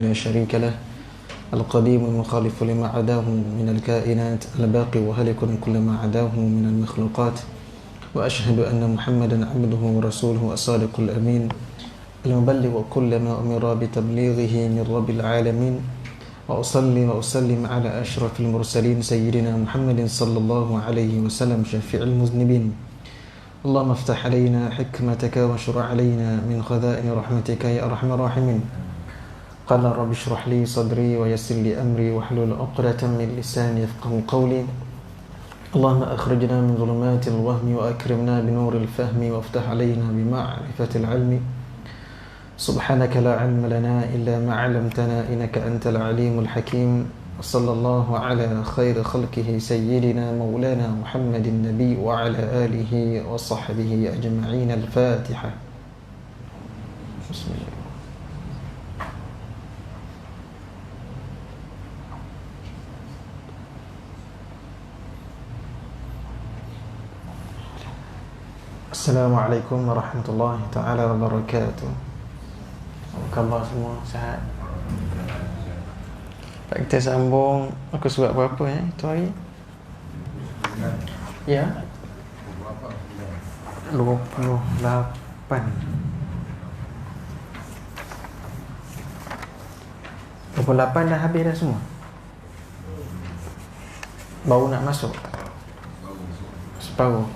لا شريك له القديم المخالف لما عداه من الكائنات الباقي وهلك كل ما عداه من المخلوقات وأشهد أن محمدا عبده ورسوله الصادق الأمين المبلغ كل ما أمر بتبليغه من رب العالمين وأصلي وأسلم على أشرف المرسلين سيدنا محمد صلى الله عليه وسلم شفيع المذنبين اللهم افتح علينا حكمتك واشرع علينا من خزائن رحمتك يا أرحم الراحمين قال رب اشرح لي صدري ويسر لي أمري واحلل عقدة من لساني يفقهوا قولي اللهم أخرجنا من ظلمات الوهم وأكرمنا بنور الفهم وافتح علينا بمعرفة العلم سبحانك لا علم لنا إلا ما علمتنا إنك أنت العليم الحكيم صلى الله على خير خلقه سيدنا مولانا محمد النبي وعلى آله وصحبه أجمعين الفاتحة بسم الله. Assalamualaikum warahmatullahi ta'ala wabarakatuh. Apa khabar semua? Sihat? Tak, kita sambung. Aku surat berapa itu hari? Ya? 28. 28 dah habis dah semua? Baru nak masuk? Separuh.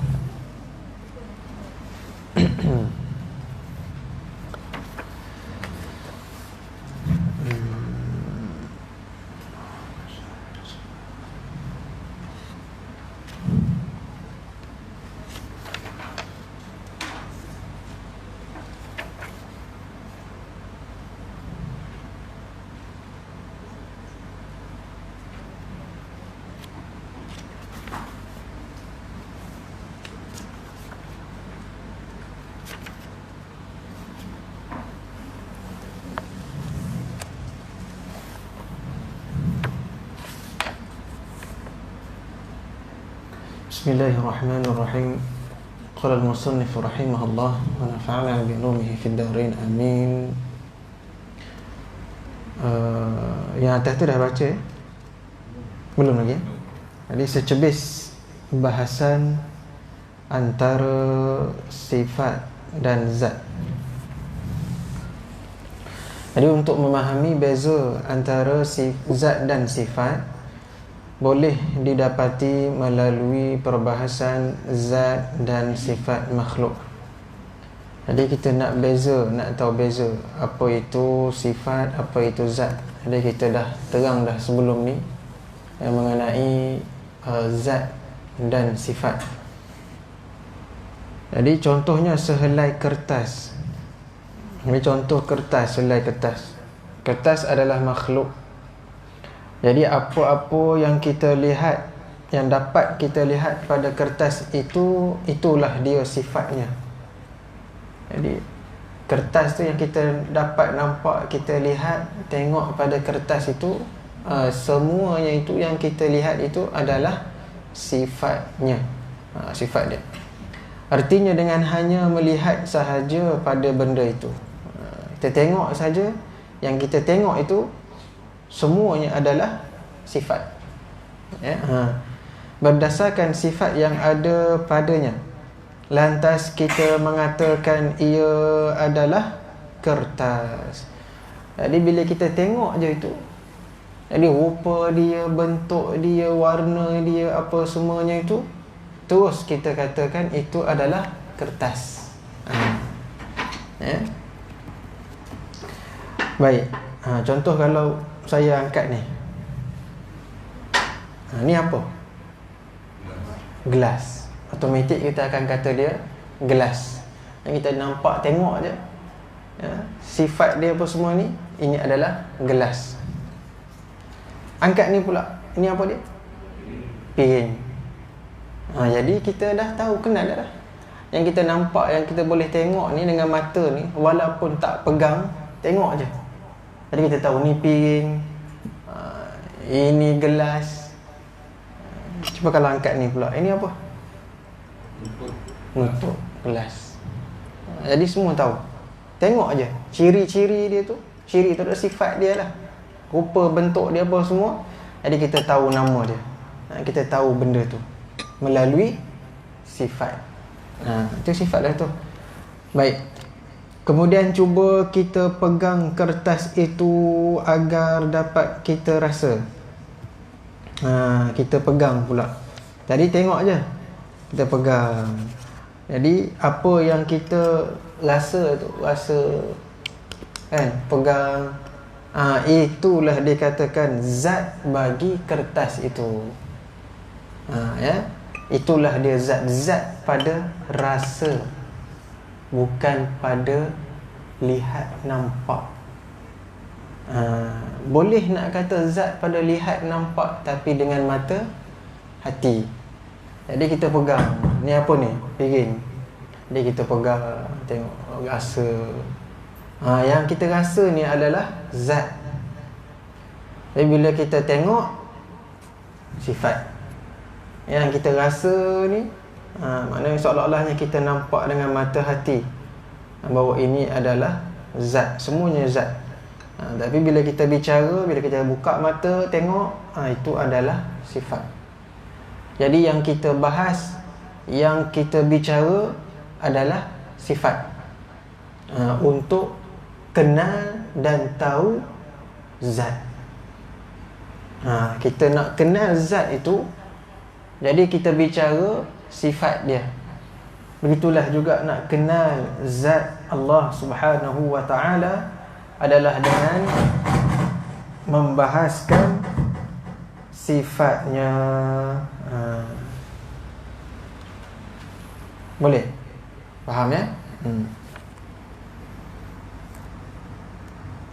Bismillahirrahmanirrahim. Qala al-musannif rahimahullah wa nafa'ana bi ulumihi fid darain amin. Yang atas tu dah baca? Belum lagi? Jadi secebis bahasan antara sifat dan zat. Jadi untuk memahami beza antara zat dan sifat boleh didapati melalui perbahasan zat dan sifat makhluk. Jadi kita nak tahu beza apa itu sifat, apa itu zat. Jadi kita dah terang dah sebelum ni yang mengenai zat dan sifat. Jadi contohnya sehelai kertas. Ini contoh kertas, sehelai kertas. Kertas adalah makhluk. Jadi apa-apa yang kita lihat, yang dapat kita lihat pada kertas itu, itulah dia sifatnya. Jadi kertas tu yang kita dapat nampak, kita lihat, tengok pada kertas itu, semuanya itu yang kita lihat itu adalah sifatnya, sifat dia. Artinya dengan hanya melihat sahaja pada benda itu, kita tengok saja, yang kita tengok itu semuanya adalah sifat, ya? Berdasarkan sifat yang ada padanya, lantas kita mengatakan ia adalah kertas. Jadi bila kita tengok je itu, jadi rupa dia, bentuk dia, warna dia, apa semuanya itu, terus kita katakan itu adalah kertas. Ya? Baik, contoh kalau saya angkat ni, ni apa? Gelas. Automatik kita akan kata dia gelas. Yang kita nampak, tengok je, ya, sifat dia apa semua ni, ini adalah gelas. Angkat ni pula, ini apa dia? Piring. Jadi kita dah tahu, kenal dah. Yang kita nampak, yang kita boleh tengok ni dengan mata ni, walaupun tak pegang, tengok je. Jadi kita tahu ni piring, ini gelas. Cuba kalau angkat ni pula, ini apa? Nutup gelas. Jadi semua tahu. Tengok aja ciri-ciri dia tu, ciri tu ada sifat dia lah, rupa bentuk dia apa semua. Jadi kita tahu nama dia, kita tahu benda tu melalui sifat. Itu sifat dah tu. Baik. Kemudian cuba kita pegang kertas itu agar dapat kita rasa. Kita pegang pula. Tadi tengok je, kita pegang. Jadi apa yang kita rasa tu, kan, pegang. Itulah dikatakan zat bagi kertas itu. Ya, itulah dia zat pada rasa, bukan pada lihat nampak. Boleh nak kata zat pada lihat nampak, tapi dengan mata hati. Jadi kita pegang, ni apa ni? Piring. Jadi kita pegang, tengok, rasa. Yang kita rasa ni adalah zat. Jadi bila kita tengok, sifat. Yang kita rasa ni, maknanya seolah-olahnya kita nampak dengan mata hati bahawa ini adalah zat, semuanya zat. Tapi bila kita bicara, bila kita buka mata tengok, itu adalah sifat. Jadi yang kita bahas, yang kita bicara adalah sifat. Untuk kenal dan tahu zat. Kita nak kenal zat itu, jadi kita bicara sifat dia. Begitulah juga nak kenal zat Allah Subhanahu wa ta'ala adalah dengan membahaskan sifatnya. Boleh? Faham ya?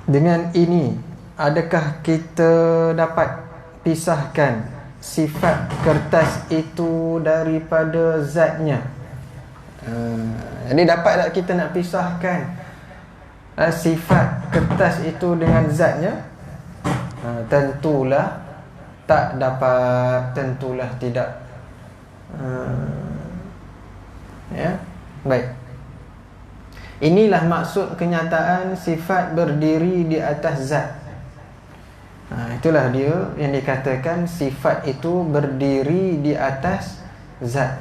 Dengan ini, adakah kita dapat pisahkan sifat kertas itu daripada zatnya? Jadi dapat tak kita nak pisahkan sifat kertas itu dengan zatnya? Tentulah tak dapat, tentulah tidak. Ya, baik. Inilah maksud kenyataan sifat berdiri di atas zat. Itulah dia yang dikatakan sifat itu berdiri di atas zat,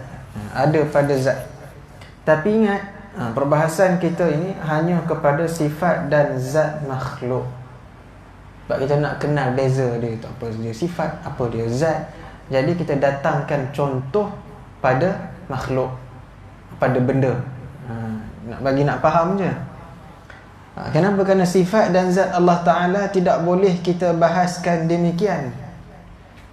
ada pada zat. Tapi ingat, perbahasan kita ini hanya kepada sifat dan zat makhluk. Sebab kita nak kenal beza dia tu, apa dia sifat, apa dia zat. Jadi kita datangkan contoh pada makhluk, pada benda. Nak bagi nak faham je. Kenapa? Kerana sifat dan zat Allah Ta'ala tidak boleh kita bahaskan demikian,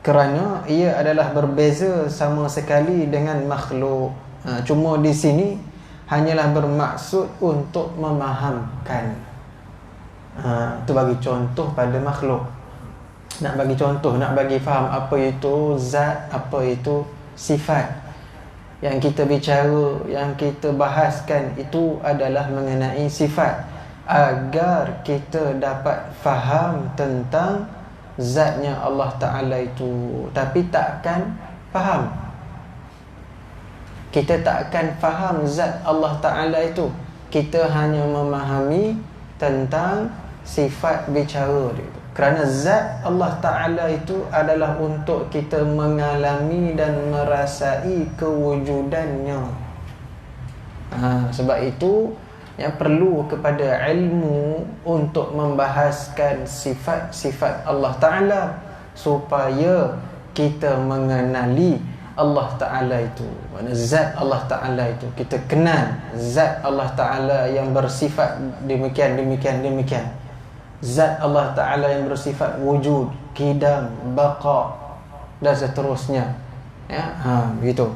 kerana ia adalah berbeza sama sekali dengan makhluk. Cuma di sini hanyalah bermaksud untuk memahamkan. Itu bagi contoh pada makhluk. Nak bagi contoh, nak bagi faham apa itu zat, apa itu sifat. Yang kita bicara, yang kita bahaskan itu adalah mengenai sifat, agar kita dapat faham tentang zatnya Allah Ta'ala itu. Tapi takkan faham, kita takkan faham zat Allah Ta'ala itu. Kita hanya memahami tentang sifat bicara dia itu. Kerana zat Allah Ta'ala itu adalah untuk kita mengalami dan merasai kewujudannya. Sebab itu yang perlu kepada ilmu untuk membahaskan sifat-sifat Allah Ta'ala, supaya kita mengenali Allah Ta'ala itu. Maksudnya zat Allah Ta'ala itu, kita kenal zat Allah Ta'ala yang bersifat demikian. Zat Allah Ta'ala yang bersifat wujud, qidam, baqa dan seterusnya. Begitu.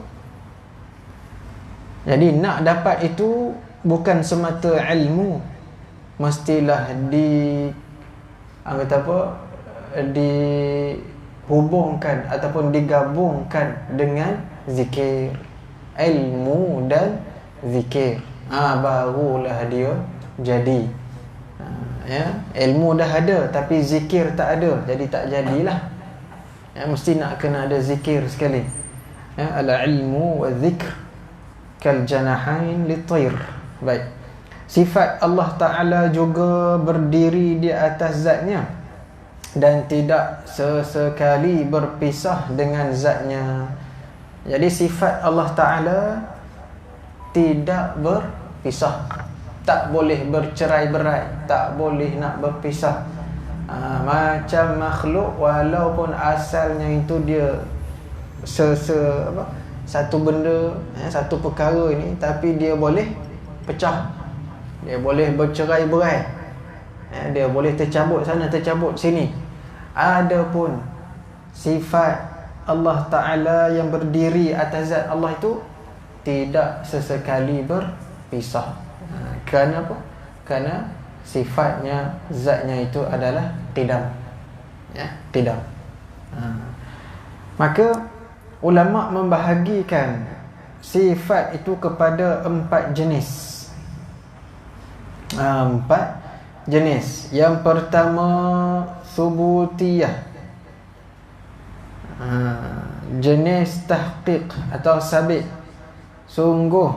Jadi nak dapat itu bukan semata ilmu, mestilah dihubungkan ataupun digabungkan dengan zikir. Ilmu dan zikir, barulah dia jadi. Ilmu dah ada tapi zikir tak ada, jadi tak jadilah. Mesti nak kena ada zikir sekali. Al-ilmu wa zikr kal janahain lit-tayr. Baik. Sifat Allah Ta'ala juga berdiri di atas zatnya dan tidak sesekali berpisah dengan zatnya. Jadi sifat Allah Ta'ala tidak berpisah, tak boleh bercerai-berai, tak boleh nak berpisah. Macam makhluk, walaupun asalnya itu dia satu benda, satu perkara ini, tapi dia boleh pecah, dia boleh bercerai-berai, dia boleh tercabut sana, tercabut sini. Adapun sifat Allah Ta'ala yang berdiri atas zat Allah itu tidak sesekali berpisah. Kerana apa? Kerana sifatnya, zatnya itu adalah qidam, qidam. Maka ulama membahagikan sifat itu kepada 4 jenis. 4 jenis. Yang pertama subutiyah, jenis tahqiq atau sabit, sungguh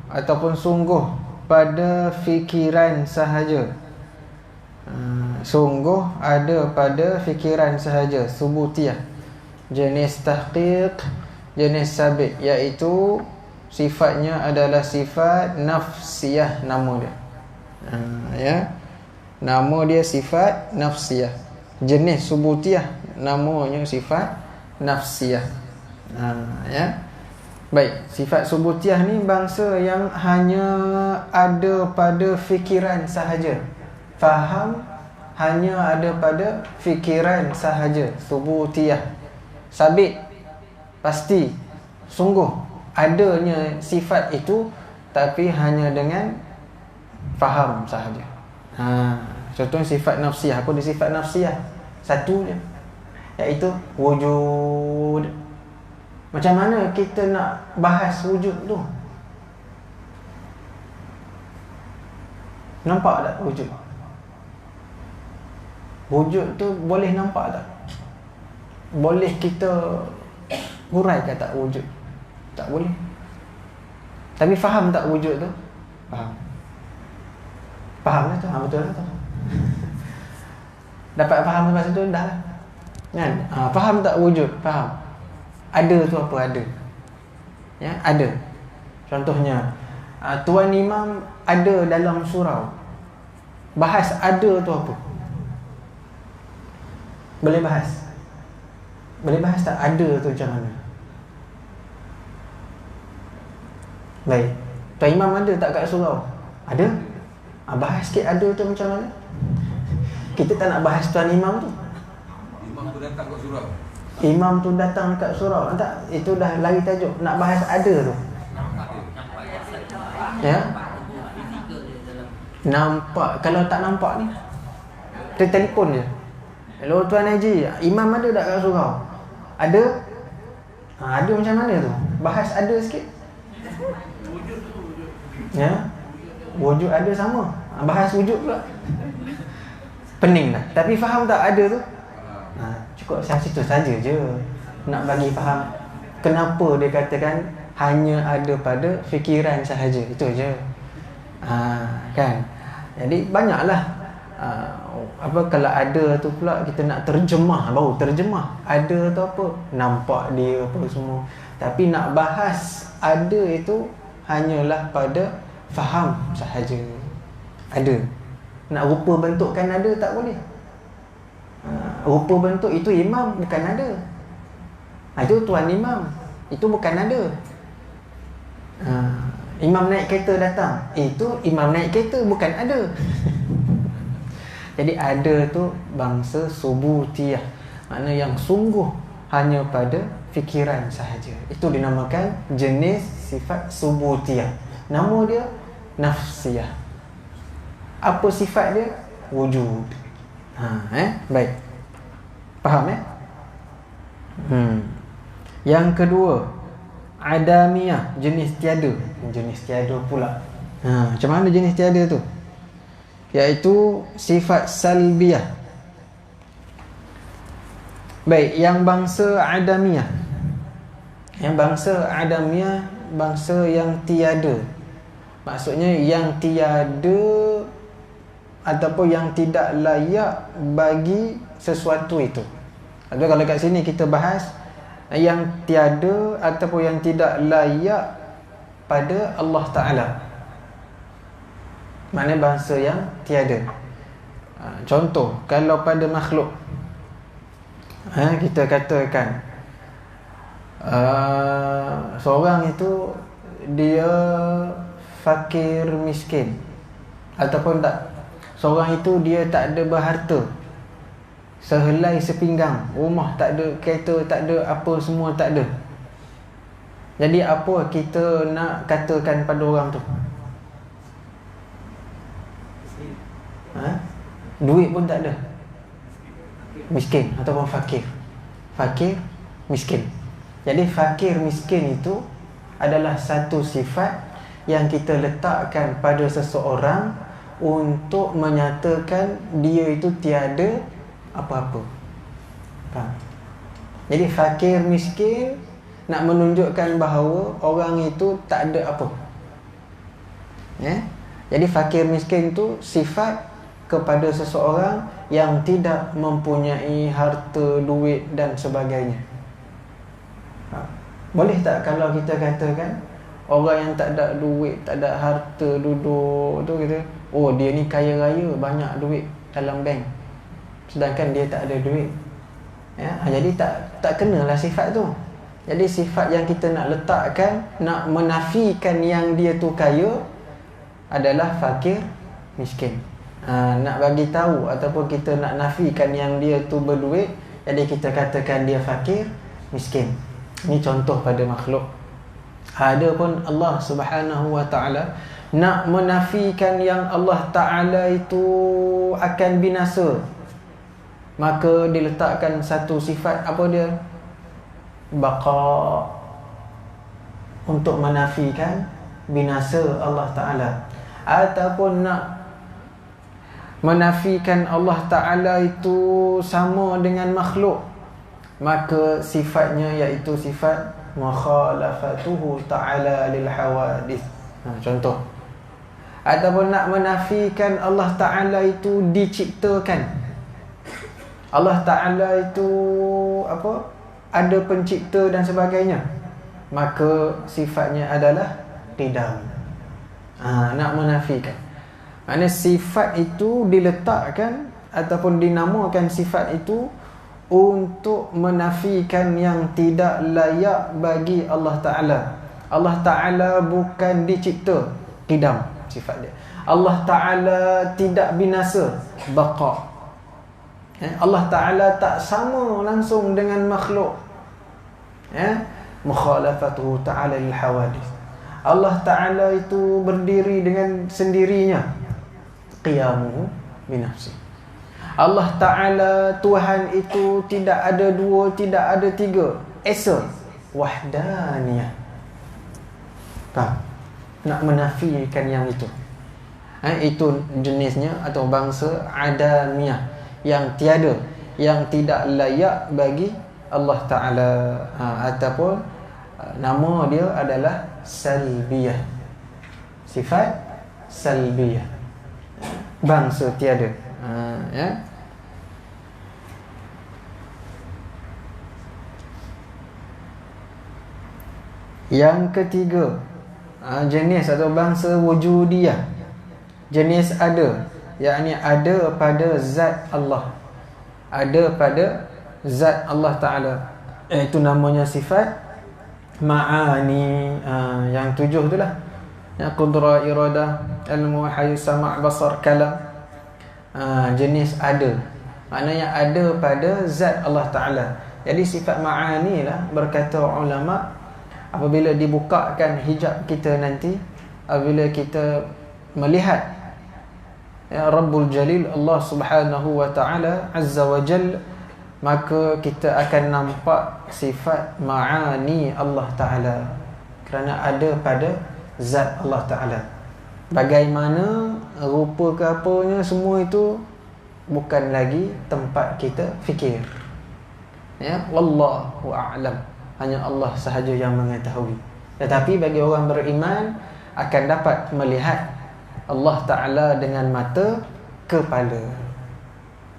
ataupun sungguh pada fikiran sahaja. Sungguh ada pada fikiran sahaja, subutiyah. Jenis tahqiq, jenis sabit, iaitu sifatnya adalah sifat nafsiyah, nama dia. Nama dia sifat nafsiyah. Jenis subutiyah, namanya sifat nafsiyah. Baik, sifat subutiyah ni bangsa yang hanya ada pada fikiran sahaja. Faham hanya ada pada fikiran sahaja, subutiyah. Sabit, pasti, sungguh adanya sifat itu, tapi hanya dengan faham sahaja. Contohnya sifat nafsiyah. Apa dia sifat nafsiyah? Satu je, iaitu wujud. Macam mana kita nak bahas wujud tu? Nampak tak wujud? Wujud tu boleh nampak tak? Boleh kita huraikan tak wujud? Tak boleh. Tapi faham tak wujud tu? Faham. Faham lah tu? Betul lah tu. Dapat faham sampai situ dah lah, kan? Faham tak wujud? Faham. Ada tu apa? Ada. Ada. Contohnya, Tuan Imam ada dalam surau. Bahas ada tu apa? Boleh bahas? Boleh bahas tak ada tu macam mana? Baik, Tuan Imam ada tak kat surau? Ada. Bahas sikit ada tu macam mana? Kita tak nak bahas Tuan Imam tu. Imam tu datang kat surau. Imam tu datang kat surau. Tak, itu dah lari tajuk. Nak bahas ada tu. Ya? Nampak. Kalau tak nampak ni, kita telefon je. Hello Tuan Haji, Imam ada tak kat surau? Ada? Ada macam mana tu? Bahas ada sikit. Ya? Wujud ada sama. Bahas wujud pula. Pening dah. Tapi faham tak ada tu? Cukup sampai situ saja je. Nak bagi faham kenapa dia katakan hanya ada pada fikiran sahaja. Itu je. Kan? Jadi banyaklah. Kalau ada tu pula kita nak terjemah, baru terjemah. Ada tu apa? Nampak dia apa semua. Tapi nak bahas ada itu hanyalah pada faham sahaja. Ada. Nak rupa bentukkan ada tak boleh. Rupa bentuk itu imam bukan ada. Itu Tuan Imam, itu bukan ada. Imam naik kereta datang, itu imam naik kereta bukan ada. Jadi ada tu bangsa subutiyah, makna yang sungguh hanya pada fikiran sahaja. Itu dinamakan jenis sifat subutiyah. Nama dia nafsiyah. Apa sifat dia? Wujud. Baik. Faham Yang kedua, adamiyah, jenis tiada. Jenis tiada pula. Macam mana jenis tiada tu? Iaitu sifat salbiyah. Baik, yang bangsa adamiyah. Yang bangsa adamiyah, bangsa yang tiada. Maksudnya yang tiada ataupun yang tidak layak bagi sesuatu itu. Tapi kalau kat sini kita bahas yang tiada ataupun yang tidak layak pada Allah Ta'ala. Maknanya bahasa yang tiada. Contoh, kalau pada makhluk, kita katakan seorang itu dia fakir miskin, ataupun tak, seorang itu dia tak ada berharta, sehelai sepinggang, rumah tak ada, kereta tak ada, apa semua tak ada. Jadi apa kita nak katakan pada orang tu? Duit pun tak ada, miskin ataupun fakir. Fakir, miskin. Jadi fakir miskin itu adalah satu sifat yang kita letakkan pada seseorang untuk menyatakan dia itu tiada apa-apa. Faham? Jadi fakir miskin nak menunjukkan bahawa orang itu tak ada apa. Jadi fakir miskin itu sifat kepada seseorang yang tidak mempunyai harta, duit dan sebagainya. Boleh tak kalau kita katakan orang yang tak ada duit, tak ada harta, duduk tu kita, oh dia ni kaya raya, banyak duit dalam bank, sedangkan dia tak ada duit. Jadi tak kenalah sifat tu. Jadi sifat yang kita nak letakkan, nak menafikan yang dia tu kaya adalah fakir miskin. Nak bagi tahu ataupun kita nak nafikan yang dia tu berduit, jadi kita katakan dia fakir miskin. Ini contoh pada makhluk. Ada pun Allah Subhanahu wa ta'ala nak menafikan yang Allah Ta'ala itu akan binasa, maka diletakkan satu sifat, apa dia? Baqa, untuk menafikan binasa Allah Ta'ala. Ataupun nak menafikan Allah Ta'ala itu sama dengan makhluk, maka sifatnya iaitu sifat mukhalafatuhu ta'ala lil hawadith. Contoh. Ataupun nak menafikan Allah Ta'ala itu diciptakan. Allah Ta'ala itu apa? Ada pencipta dan sebagainya, maka sifatnya adalah qidam. Nak menafikan. Maksudnya sifat itu diletakkan ataupun dinamakan sifat itu untuk menafikan yang tidak layak bagi Allah Ta'ala. Allah Ta'ala bukan dicipta, qidam sifat dia. Allah Ta'ala tidak binasa, baqa. Allah Ta'ala tak sama langsung dengan makhluk. Mukhalafatuhu ta'ala lil hawadith. Allah Ta'ala itu berdiri dengan sendirinya, qiyamuhu binafsi. Allah Ta'ala Tuhan itu tidak ada dua, tidak ada tiga, esa, wahdaniyah. Nak menafikan yang itu. Itu jenisnya atau bangsa adamiyah, yang tiada, yang tidak layak bagi Allah Ta'ala. Ataupun nama dia adalah salbiyah, sifat salbiyah, bangsa tiada. Yang ketiga, jenis atau bangsa wujudiyah, jenis ada, yakni ada pada zat Allah, ada pada zat Allah Ta'ala. Itu namanya sifat ma'ani. Yang tujuh itulah, yang qudrah, iradah, ilmu, hayy, sama', basar, kalam. Jenis ada, maknanya ada pada zat Allah Ta'ala. Jadi sifat ma'ani lah, berkata ulama, apabila dibukakan hijab kita nanti, apabila kita melihat Rabbul Jalil, Allah Subhanahu wa Ta'ala Azza wa Jal, maka kita akan nampak sifat ma'ani Allah Ta'ala, kerana ada pada zat Allah Ta'ala. Bagaimana rupa ke apanya, semua itu bukan lagi tempat kita fikir. Wallahu a'lam, hanya Allah sahaja yang mengetahui. Tetapi bagi orang beriman, akan dapat melihat Allah Ta'ala dengan mata kepala.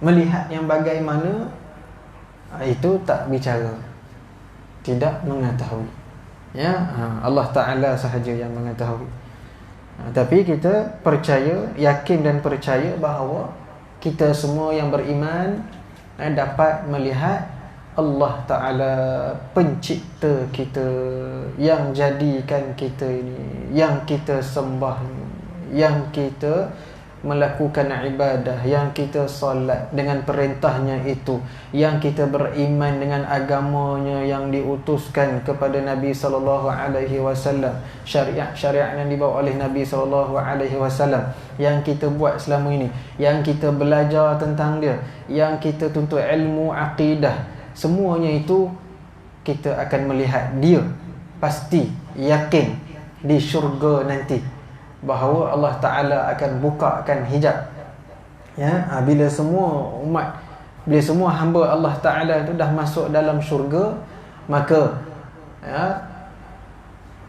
Melihat yang bagaimana, itu tak bicara, tidak mengetahui. Ya, Allah Ta'ala sahaja yang mengetahui. Tapi kita percaya, yakin dan percaya bahawa kita semua yang beriman dapat melihat Allah Ta'ala, pencipta kita, yang jadikan kita ini, yang kita sembah ini, yang kita melakukan ibadah, yang kita solat dengan perintahnya itu, yang kita beriman dengan agamanya yang diutuskan kepada Nabi SAW, syariat yang dibawa oleh Nabi SAW, yang kita buat selama ini, yang kita belajar tentang dia, yang kita tuntut ilmu akidah, semuanya itu kita akan melihat dia, pasti yakin di syurga nanti bahawa Allah Ta'ala akan bukakan hijab. Ya, bila semua umat, bila semua hamba Allah Ta'ala itu dah masuk dalam syurga, maka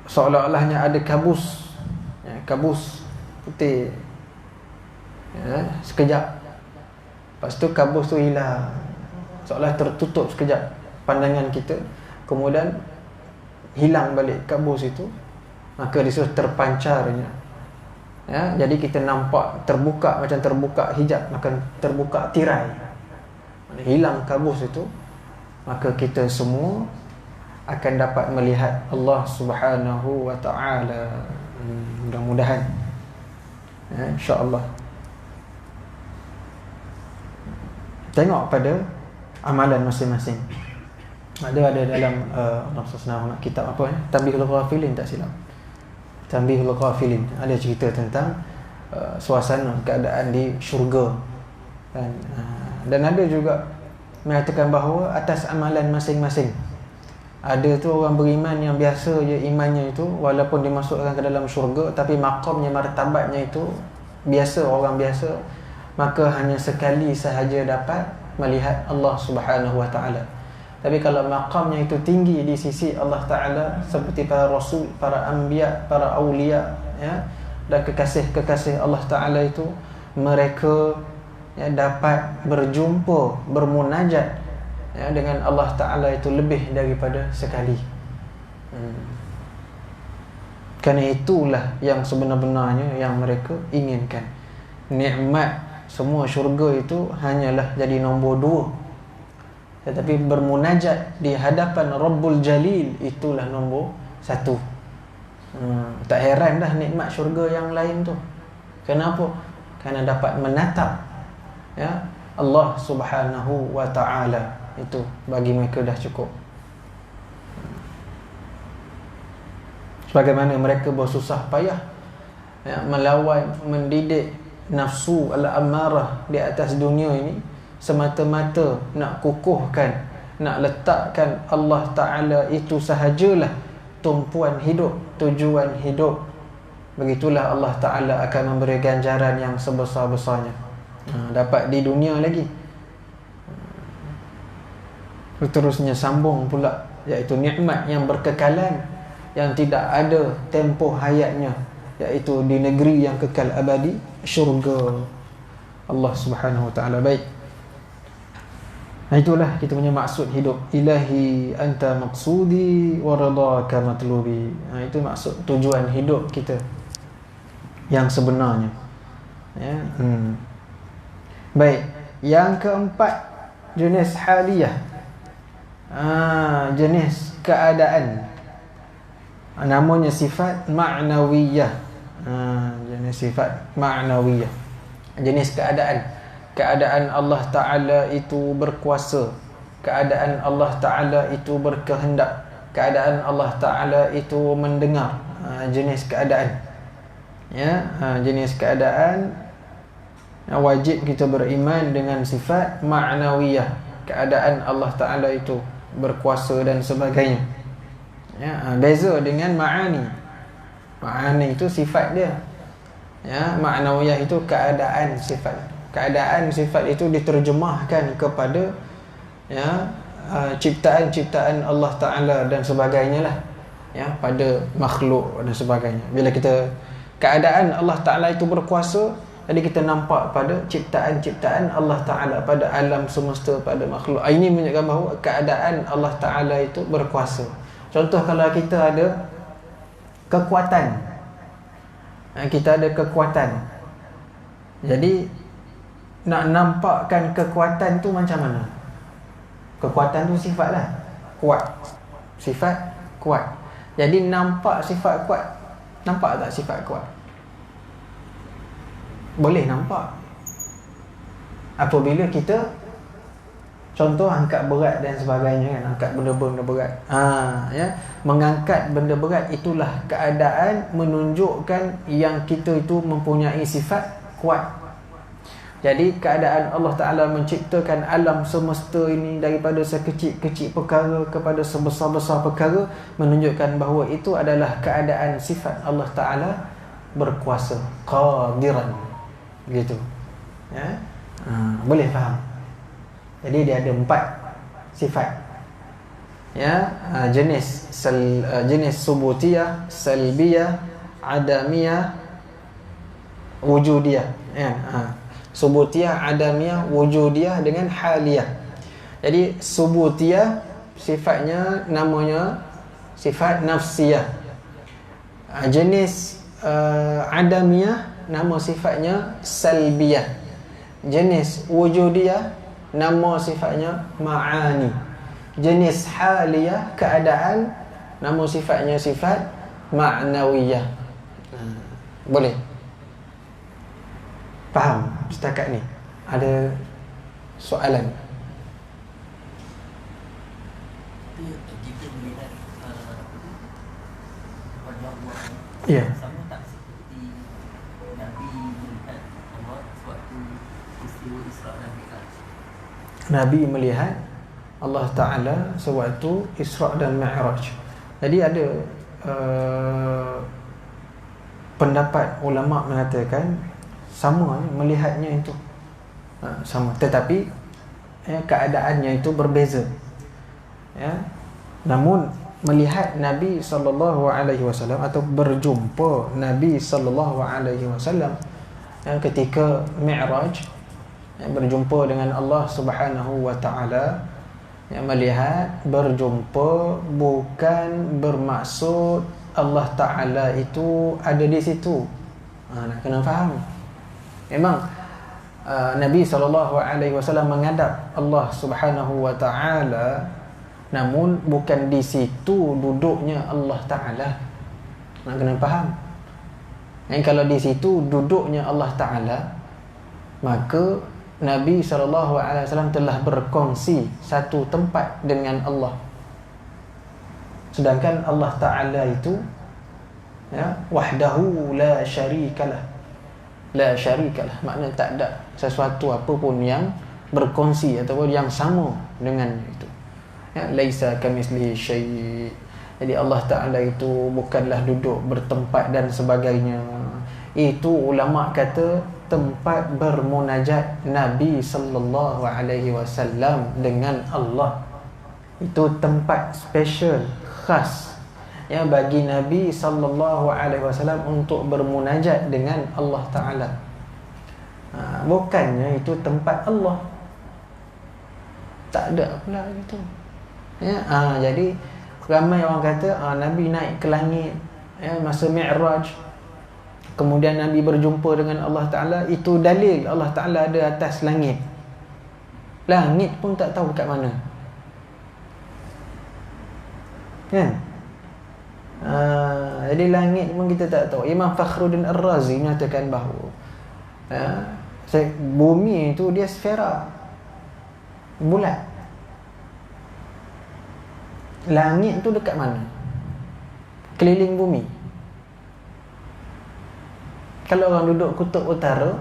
seolah-olahnya ada kabus, kabus putih, sekejap, lepas tu kabus tu hilang, seolah tertutup sekejap pandangan kita, kemudian hilang balik kabus itu, maka disuruh terpancarnya. Jadi kita nampak terbuka, macam terbuka hijab, maka terbuka tirai, hilang kabus itu, maka kita semua akan dapat melihat Allah Subhanahu wa Ta'ala. Mudah-mudahan, insya-Allah. Tengok pada amalan masing-masing. Ada dalam Rasulullah kitab apa Tanbihul Ghafilin, tak silap, Tanbihul Ghafilin, ada cerita tentang suasana keadaan di syurga, dan ada juga mengatakan bahawa atas amalan masing-masing. Ada tu orang beriman yang biasa je imannya itu, walaupun dimasukkan ke dalam syurga, tapi maqamnya, martabatnya itu biasa, orang biasa, maka hanya sekali sahaja dapat melihat Allah Subhanahu wa Ta'ala. Tapi kalau maqamnya itu tinggi di sisi Allah Ta'ala, seperti para rasul, para anbiya, para awliya, dan kekasih-kekasih Allah Ta'ala itu, mereka dapat berjumpa, bermunajat dengan Allah Ta'ala itu lebih daripada sekali. Kerana itulah yang sebenar-benarnya yang mereka inginkan. Nikmat semua syurga itu hanyalah jadi nombor 2, tetapi bermunajat di hadapan Rabbul Jalil itulah nombor 1. Tak heran dah nikmat syurga yang lain tu. Kenapa? Kerana dapat menatap Allah Subhanahu wa Ta'ala. Itu bagi mereka dah cukup. Sebagaimana mereka bersusah payah melawan, mendidik nafsu al-ammarah di atas dunia ini, semata-mata nak kukuhkan, nak letakkan Allah Ta'ala itu sahajalah tumpuan hidup, tujuan hidup. Begitulah Allah Ta'ala akan memberi ganjaran yang sebesar-besarnya. Dapat di dunia lagi. Seterusnya sambung pula, iaitu nikmat yang berkekalan, yang tidak ada tempoh hayatnya, iaitu di negeri yang kekal abadi, syurga Allah Subhanahu wa Ta'ala. Baik, itulah kita punya maksud hidup. Ilahi anta maqsudi wa ridaka matlubi. Itu maksud, tujuan hidup kita yang sebenarnya. Baik, yang keempat, jenis haliyah, jenis keadaan, namanya sifat ma'nawiyah. Jenis sifat ma'nawiyah, jenis keadaan Allah Ta'ala itu berkuasa, keadaan Allah Ta'ala itu berkehendak, keadaan Allah Ta'ala itu mendengar. Jenis keadaan, jenis keadaan wajib kita beriman dengan sifat ma'nawiyah, keadaan Allah Ta'ala itu berkuasa dan sebagainya. Beza dengan ma'ani. Ma'ani itu sifat dia, ma'nawiyah itu keadaan sifat. Keadaan sifat itu diterjemahkan kepada ciptaan-ciptaan Allah Ta'ala dan sebagainya lah. ya, pada makhluk dan sebagainya. Bila kita keadaan Allah Ta'ala itu berkuasa, jadi kita nampak pada ciptaan-ciptaan Allah Ta'ala, pada alam semesta, pada makhluk. Ini menunjukkan bahawa keadaan Allah Ta'ala itu berkuasa. Contoh, kalau kita ada kekuatan, kita ada kekuatan, jadi nak nampakkan kekuatan tu macam mana? Kekuatan tu sifat lah, kuat. Sifat kuat. Jadi nampak sifat kuat, nampak tak sifat kuat? Boleh nampak. Apabila kita contoh angkat berat dan sebagainya kan, angkat benda-benda berat. Ya, mengangkat benda berat itulah keadaan menunjukkan yang kita itu mempunyai sifat kuat. Jadi keadaan Allah Ta'ala menciptakan alam semesta ini daripada sekecil-kecil perkara kepada sebesar-besar perkara, menunjukkan bahawa itu adalah keadaan sifat Allah Ta'ala berkuasa, qadiran, gitu ya. Boleh faham? Jadi dia ada 4 sifat ya, jenis subutiyah, salbiyah, adamiyah, wujudiyah ya. Subutiyah, adamiyah, wujudiyah dengan haliyah. Jadi subutiyah sifatnya, namanya sifat nafsiyah. Jenis adamiyah, nama sifatnya salbiyah. Jenis wujudiyah, nama sifatnya ma'ani. Jenis haliyah, keadaan, nama sifatnya sifat ma'nawiyah. Boleh faham setakat ni? Ada soalan? Kita melihat wajah Allah, Ya. sama tak seperti Nabi melihat Allah sewaktu peristiwa Isra dan Mi'raj? Nabi melihat Allah Ta'ala sewaktu Isra dan Mi'raj. Jadi ada pendapat ulama mengatakan sama, melihatnya itu sama, tetapi keadaannya itu berbeza ya. Namun melihat Nabi SAW atau berjumpa Nabi SAW ketika Mi'raj, berjumpa dengan Allah Subhanahu wa Ta'ala, melihat, berjumpa bukan bermaksud Allah Ta'ala itu ada di situ. Nak kena faham. Memang Nabi SAW menghadap Allah Subhanahu wa Ta'ala, namun bukan di situ duduknya Allah Ta'ala. Nak kena faham. Kalau di situ duduknya Allah Ta'ala, maka Nabi SAW telah berkongsi satu tempat dengan Allah. Sedangkan Allah Ta'ala itu wahdahu la syarikalah. La syarikalah, maknanya tak ada sesuatu apapun yang berkongsi ataupun yang sama dengan itu. Laisa kamitslihi syai'. Jadi Allah Ta'ala itu bukanlah duduk bertempat dan sebagainya. Itu ulama kata tempat bermunajat Nabi sallallahu alaihi wasallam dengan Allah. Itu tempat special, khas bagi Nabi sallallahu alaihi wasallam untuk bermunajat dengan Allah Ta'ala. Bukannya itu tempat Allah. Tak ada pula gitu. Jadi ramai orang kata Nabi naik ke langit masa Mi'raj, kemudian Nabi berjumpa dengan Allah Ta'ala. Itu dalil Allah Ta'ala ada atas langit. Langit pun tak tahu kat mana kan? Jadi langit pun kita tak tahu. Imam Fakhruddin Ar-Razi mengatakan bahawa bumi itu dia sfera, bulat. Langit tu dekat mana? Keliling bumi. Kalau orang duduk kutub utara,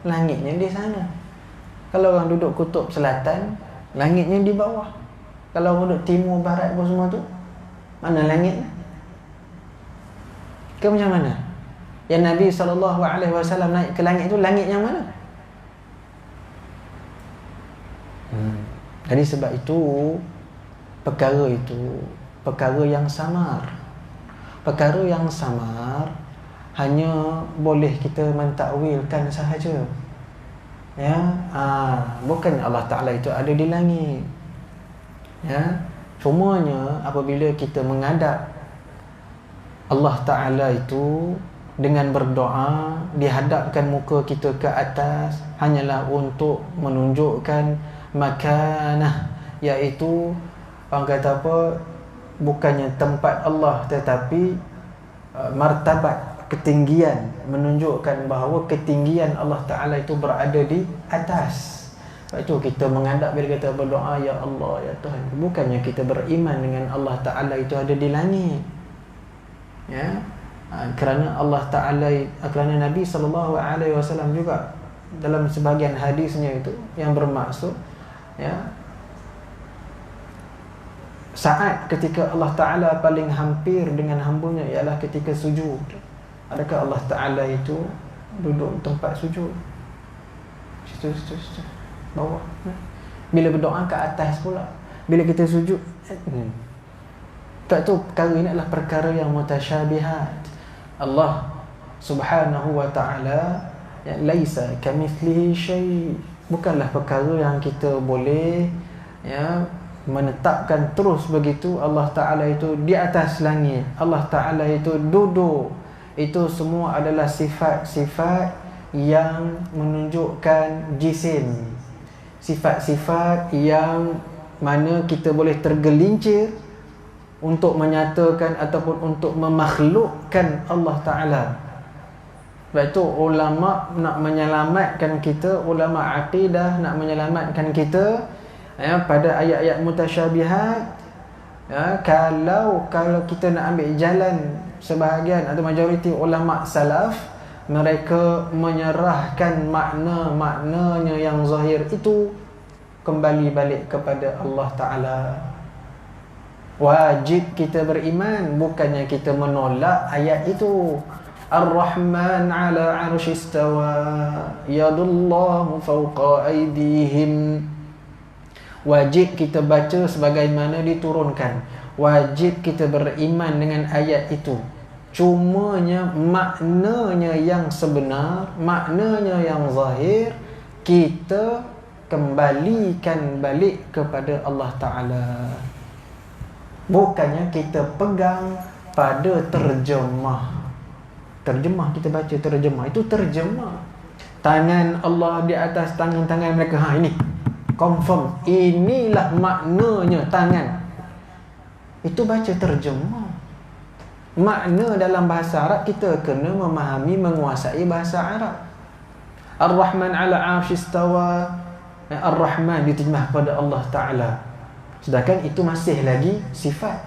langitnya di sana. Kalau orang duduk kutub selatan, langitnya di bawah. Kalau orang duduk timur, barat pun semua tu, mana langitnya? Ke macam mana? Yang Nabi SAW naik ke langit itu, langit yang mana? Jadi sebab itu perkara yang samar Perkara yang samar hanya boleh kita mentakwilkan sahaja. Ya, bukan Allah Ta'ala itu ada di langit. Ya, cumanya apabila kita menghadap Allah Ta'ala itu dengan berdoa, dihadapkan muka kita ke atas, hanyalah untuk menunjukkan makanah, iaitu orang kata apa, bukannya tempat Allah tetapi martabat, ketinggian, menunjukkan bahawa ketinggian Allah Ta'ala itu berada di atas. Sebab itu kita menghadap bila kita berdoa, ya Allah, ya Tuhan, bukannya kita beriman dengan Allah Ta'ala itu ada di langit. Ya, kerana Allah Ta'ala, kerana Nabi SAW juga dalam sebahagian hadisnya itu yang bermaksud, ya, saat ketika Allah Ta'ala paling hampir dengan hambanya ialah ketika sujud. Adakah Allah Ta'ala itu duduk tempat sujud? Situ, bawah. Bila berdoa ke atas pula. Bila kita sujud, tak tahu, perkara ini adalah perkara yang mutasyabihat. Allah Subhanahu wa Ta'ala, ya, laisa kamithlihi syai'. Bukanlah perkara yang kita boleh, ya, menetapkan terus begitu. Allah Ta'ala itu di atas langit, Allah Ta'ala itu duduk. Itu semua adalah sifat-sifat yang menunjukkan jisim, sifat-sifat yang mana kita boleh tergelincir untuk menyatakan ataupun untuk memakhlukkan Allah Ta'ala. Sebab itu ulama nak menyelamatkan kita, ulama akidah nak menyelamatkan kita, ya, pada ayat-ayat mutasyabihat. Ya, kalau kita nak ambil jalan sebahagian atau majoriti ulama salaf, mereka menyerahkan makna-maknanya yang zahir itu kembali balik kepada Allah Ta'ala. Wajib kita beriman, bukannya kita menolak ayat itu. Ar-Rahman ala arsh istawa, yadullahu fawqa aydihim. Wajib kita baca sebagaimana diturunkan. Wajib kita beriman dengan ayat itu. Cumanya maknanya yang sebenar, maknanya yang zahir, kita kembalikan balik kepada Allah Ta'ala. Bukannya kita pegang pada terjemah. Terjemah, kita baca terjemah, itu terjemah. Tangan Allah di atas tangan-tangan mereka. Ini confirm, inilah maknanya tangan. Itu baca terjemah. Makna dalam bahasa Arab kita kena memahami, menguasai bahasa Arab. Ar-Rahman ala arsh istawa. Ar-Rahman diterjemah pada Allah Ta'ala, sedangkan itu masih lagi sifat,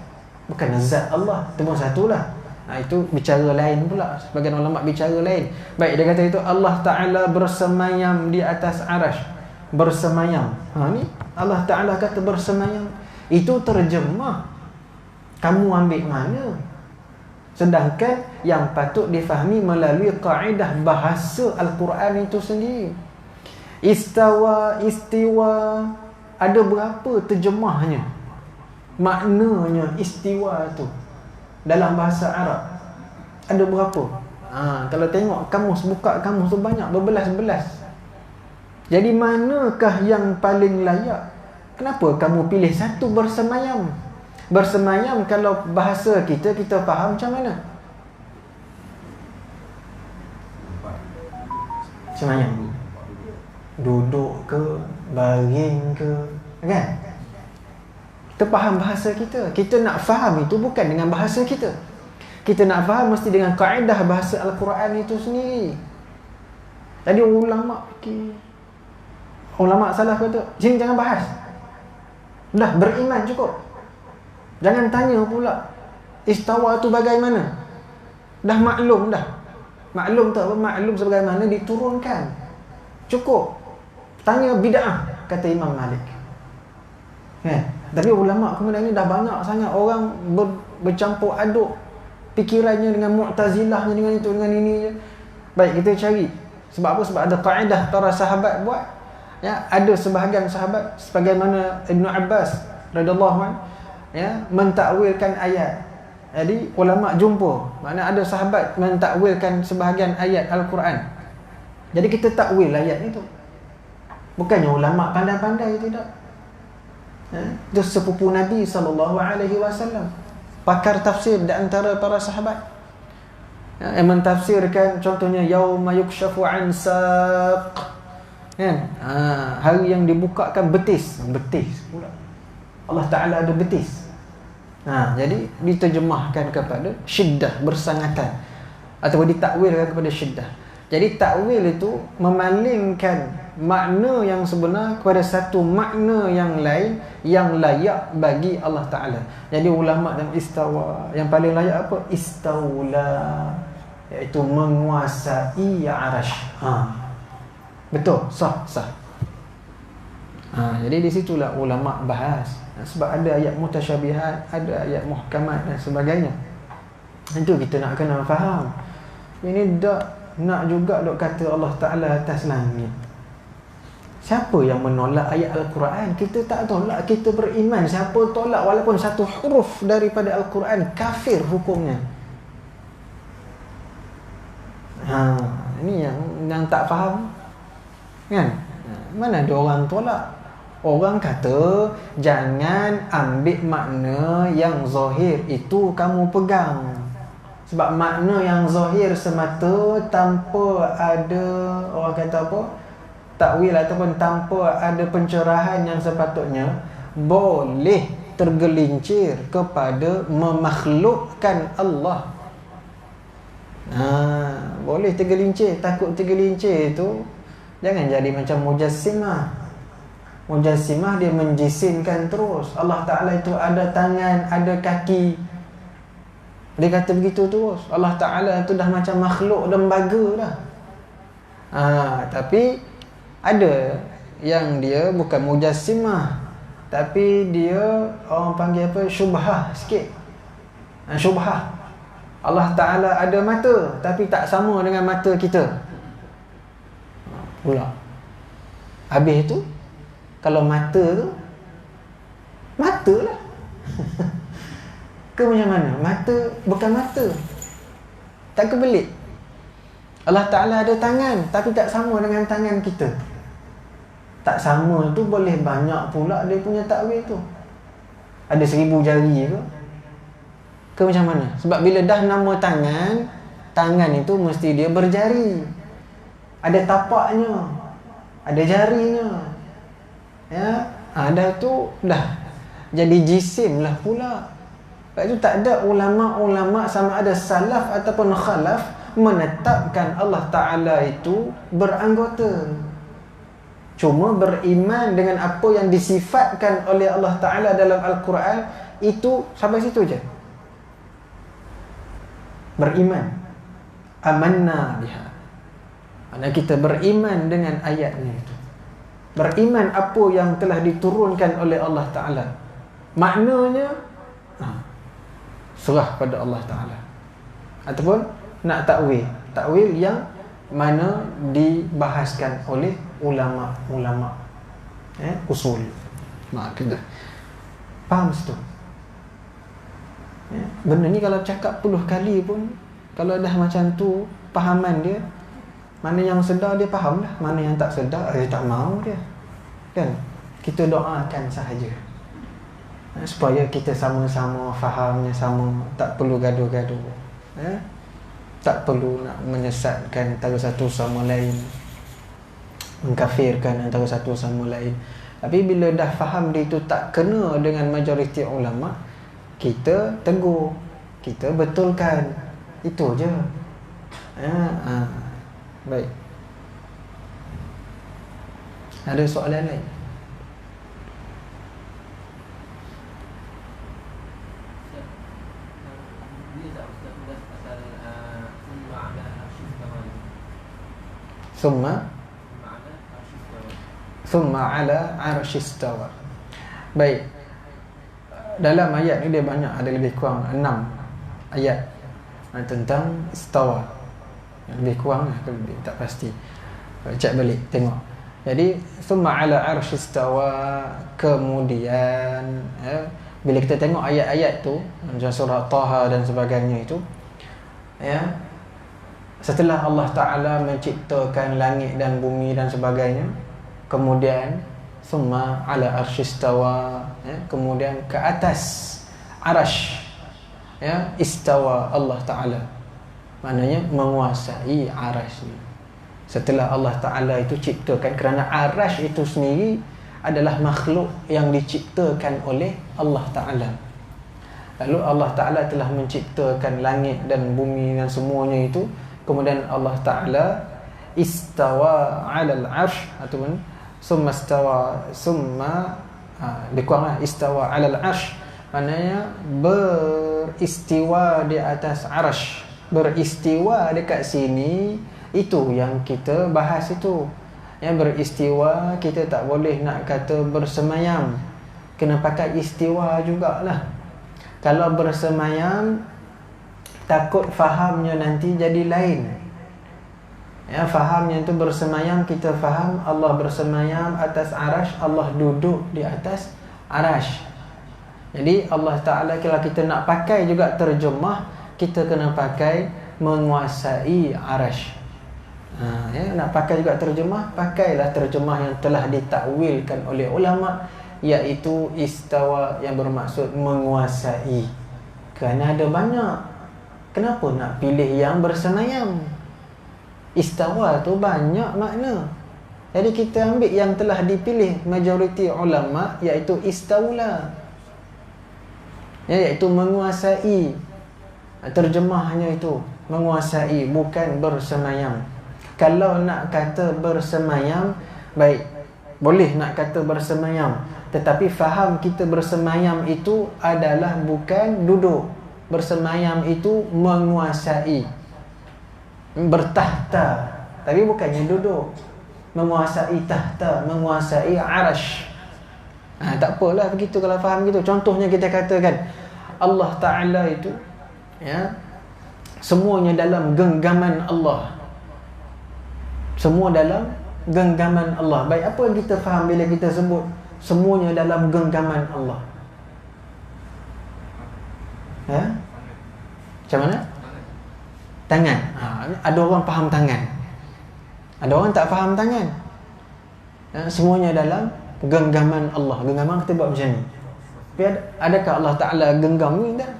bukan zat Allah. Itu pun satulah. Itu bicara lain pula. Sebagian ulama bicara lain. Baik, dia kata itu Allah Ta'ala bersemayam di atas arash. Bersemayam. Ni Allah Ta'ala kata bersemayam. Itu terjemah. Kamu ambil mana? Sedangkan yang patut difahami melalui kaedah bahasa Al-Quran itu sendiri. Istawa, istiwa, ada berapa terjemahnya? Maknanya istiwa tu dalam bahasa Arab ada berapa? Kalau tengok kamus, buka kamus tu banyak, berbelas-belas. Jadi manakah yang paling layak? Kenapa kamu pilih satu, bersemayam? Bersemayam kalau bahasa kita faham macam mana? Semayam, duduk ke, baring ke, kan? Kita faham bahasa kita. Kita nak faham itu bukan dengan bahasa kita. Kita nak faham mesti dengan kaedah bahasa Al-Quran itu sendiri. Jadi ulama fikir, ulama salaf kata, sini jangan bahas. Dah beriman cukup. Jangan tanya pula istawa tu bagaimana. Dah maklum dah. Maklum tak apa? Maklum sebagaimana diturunkan. Cukup. Tanya bid'ah, kata Imam Malik. Tapi ulama kemudian ni dah banyak sangat orang bercampur aduk fikirannya dengan Mu'tazilahnya, dengan itu, dengan ini. Baik, kita cari. Sebab apa? Sebab ada kaedah para sahabat buat. Ya, ada sebahagian sahabat sebagaimana Ibn Abbas radhiyallahu anhu, ya, mentakwilkan ayat. Jadi ulama jumpa, makna ada sahabat mentakwilkan sebahagian ayat Al-Quran. Jadi kita takwil ayat itu. Bukannya ulama pandai-pandai, tidak. Itu sepupu Nabi SAW, pakar tafsir di antara para sahabat, yang mentafsirkan contohnya yauma yukshafu an saq, kan? Hari yang dibukakan betis pula. Allah Ta'ala ada betis. Jadi diterjemahkan kepada syiddah, bersangatan, atau ditakwilkan kepada syiddah. Jadi takwil itu memalingkan makna yang sebenar kepada satu makna yang lain yang layak bagi Allah Ta'ala. Jadi ulama dalam istawa, yang paling layak apa? Istawla, iaitu menguasai arash. Betul, sah. Jadi di situlah ulama bahas. Sebab ada ayat mutasyabihat, ada ayat muhkamat dan sebagainya. Itu kita nak kena faham. Ini tak nak juga dok kata Allah Ta'ala atas langit. Siapa yang menolak ayat Al-Quran? Kita tak tolak, kita beriman. Siapa tolak walaupun satu huruf daripada Al-Quran, kafir hukumnya. Ini yang tak faham, kan? Mana ada orang tolak? Orang kata jangan ambil makna yang zahir itu kamu pegang. Sebab makna yang zahir semata tanpa ada, orang kata apa, takwil ataupun tanpa ada pencerahan yang sepatutnya, boleh tergelincir kepada memakhlukkan Allah. Boleh tergelincir. Takut tergelincir itu jangan jadi macam mujassimah. Mujassimah dia menjisimkan terus Allah Ta'ala itu ada tangan, ada kaki. Dia kata begitu terus. Allah Ta'ala itu dah macam makhluk lembaga dah. Tapi ada yang dia bukan mujassimah, tapi dia orang panggil apa, syubhah sikit. Syubhah. Allah Ta'ala ada mata, tapi tak sama dengan mata kita pula. Habis itu, kalau mata tu, mata lah. Ke macam mana? Mata bukan mata, tak kebelit. Allah Ta'ala ada tangan, tapi tak sama dengan tangan kita. Tak sama tu boleh banyak pula dia punya takwil tu. Ada 1000 jari ke macam mana? Sebab bila dah nama tangan, tangan itu mesti dia berjari, ada tapaknya, ada jarinya. Dah tu dah jadi jisim lah pula. Sebab itu tak ada ulama-ulama sama ada salaf ataupun khalaf menetapkan Allah Ta'ala itu beranggota. Cuma beriman dengan apa yang disifatkan oleh Allah Ta'ala dalam Al-Quran, itu sampai situ je. Beriman, amanna biha, maksudnya kita beriman dengan ayatnya itu. Beriman apa yang telah diturunkan oleh Allah Ta'ala. Maknanya serah pada Allah Ta'ala. Ataupun nak takwil yang mana dibahaskan oleh ulama-ulama usul. Kita faham situ. Benda ni kalau cakap 10 kali pun, kalau dah macam tu pahaman dia, mana yang sedar dia faham lah, mana yang tak sedar dia tak mau dia, kan? Kita doakan sahaja supaya kita sama-sama fahamnya sama, tak perlu gaduh-gaduh, tak perlu nak menyesatkan antara satu sama lain, mengkafirkan antara satu sama lain. Tapi bila dah faham dia itu tak kena dengan majoriti ulama, kita tegur, kita betulkan, itu je. Baik. Ada soalan lain? Thumma ala arshis istawa. Baik. Dalam ayat ni dia banyak, ada lebih kurang 6 ayat tentang istawa. Lebih kurang lah, tak pasti. Cek balik, tengok. Jadi thumma ala arshis istawa, kemudian Bila kita tengok ayat-ayat tu macam surah Taha dan sebagainya itu, ya, setelah Allah Ta'ala menciptakan langit dan bumi dan sebagainya, kemudian summa ala arsyistawa, ya, kemudian ke atas arash, ya, istawa Allah Ta'ala, maknanya menguasai arash ni. Setelah Allah Ta'ala itu ciptakan, kerana arash itu sendiri adalah makhluk yang diciptakan oleh Allah Ta'ala. Lalu Allah Ta'ala telah menciptakan langit dan bumi dan semuanya itu, kemudian Allah Ta'ala istawa alal arsh, ataupun summa lebih kurang istawa alal arsh, maknanya beristiwa di atas arsh. Beristiwa dekat sini, itu yang kita bahas itu. Yang beristiwa, kita tak boleh nak kata bersemayam, kena pakai istiwa jugalah. Kalau bersemayam, takut fahamnya nanti jadi lain. Ya, fahamnya itu bersemayam, kita faham Allah bersemayam atas arash, Allah duduk di atas arash. Jadi Allah Ta'ala, kalau kita nak pakai juga terjemah, kita kena pakai menguasai arash. Ya, nak pakai juga terjemah, pakailah terjemah yang telah ditakwilkan oleh ulama, iaitu istawa yang bermaksud menguasai. Kerana ada banyak, kenapa nak pilih yang bersemayam? Istawa tu banyak makna. Jadi kita ambil yang telah dipilih majoriti ulama, iaitu istaula, ya, iaitu menguasai. Terjemahnya itu menguasai, bukan bersemayam. Kalau nak kata bersemayam, baik, boleh nak kata bersemayam, tetapi faham kita bersemayam itu adalah bukan duduk. Bersemayam itu menguasai, bertahta, tapi bukannya duduk. Menguasai tahta, menguasai arash. Tak apalah begitu kalau faham gitu. Contohnya kita katakan Allah Ta'ala itu, ya, semuanya dalam genggaman Allah. Semua dalam genggaman Allah. Baik, apa yang kita faham bila kita sebut semuanya dalam genggaman Allah? Ya? Macam mana? Tangan. Ada orang faham tangan, ada orang tak faham tangan. Ya, semuanya dalam genggaman Allah. Genggaman kita buat macam ni. Tapi adakah Allah Ta'ala genggam ni? Tak.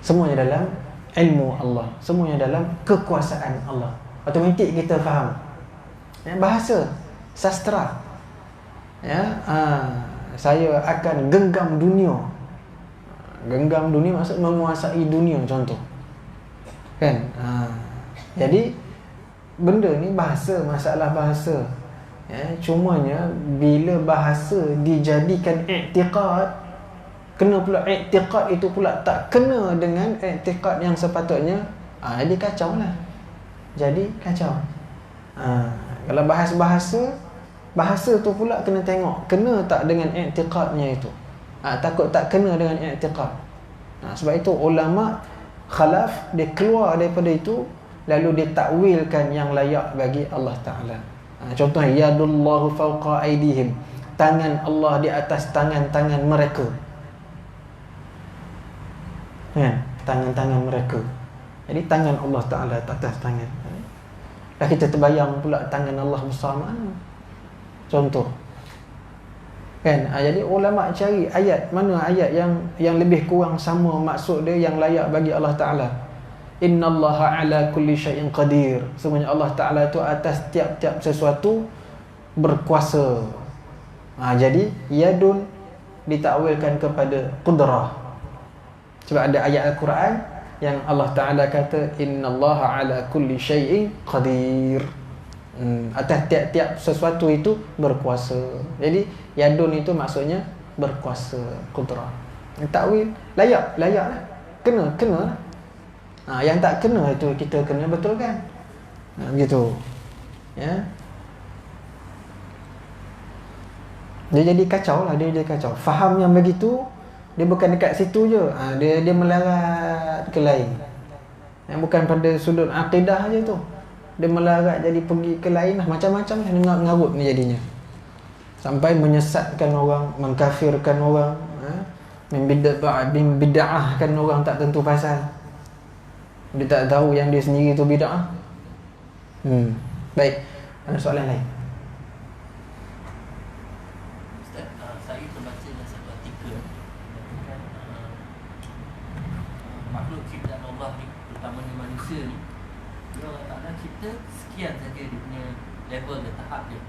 Semuanya dalam ilmu Allah, semuanya dalam kekuasaan Allah. Automatik kita faham. Ya, bahasa, sastra. Ya, saya akan genggam dunia. Genggam dunia maksud menguasai dunia, contoh. Kan? Jadi benda ni bahasa, masalah bahasa. Ya, cumanya bila bahasa dijadikan i'tiqad, kena pula i'tiqad itu pula tak kena dengan i'tiqad yang sepatutnya, jadi kacau lah. Jadi kacau. Kalau bahas bahasa, bahasa tu pula kena tengok kena tak dengan i'tiqadnya itu. Takut tak kena dengan i'tiqad. Sebab itu ulama khalaf, dia keluar daripada itu, lalu dia takwilkan yang layak bagi Allah Ta'ala. Contohnya yadullahu fawqa aydihim, tangan Allah di atas tangan-tangan mereka. Kan? Tangan-tangan mereka. Jadi tangan Allah Ta'ala atas tangan. Dah kita terbayang pula tangan Allah besar mana? Contoh. Kan? Jadi ulama cari ayat, mana ayat yang lebih kurang sama maksud dia, yang layak bagi Allah Ta'ala. Innallaha ala kulli syai'in qadir. Sebenarnya Allah Ta'ala itu atas tiap-tiap sesuatu berkuasa. Jadi yadun ditakwilkan kepada qudrah. Sebab ada ayat Al-Quran yang Allah Ta'ala kata innallaha ala kulli syai'in qadir. Atas tiap-tiap sesuatu itu berkuasa. Jadi yadun itu maksudnya berkuasa, qudrah. Takwil layak lah. Kena lah. Yang tak kena itu kita kena betulkan. Begitu. Ya. Dia jadi kacau lah, dia jadi kacau. Faham yang begitu, dia bukan dekat situ je. Dia melarat ke lain. Bukan pada sudut akidah je tu. Dia melarat jadi pergi ke lain lah. Macam-macam lah, ngarut ni jadinya. Sampai menyesatkan orang, mengkafirkan orang. membid'ahkan orang tak tentu pasal. Dia tak tahu yang dia sendiri tu bid'ah. Baik, ada soalan lain? Ustaz, saya terbaca dalam satu artikel mengatakan makhluk ciptaan Allah ni, terutamanya manusia ni, dia Allah Ta'ala cipta sekian saja dia punya level dan tahap dia.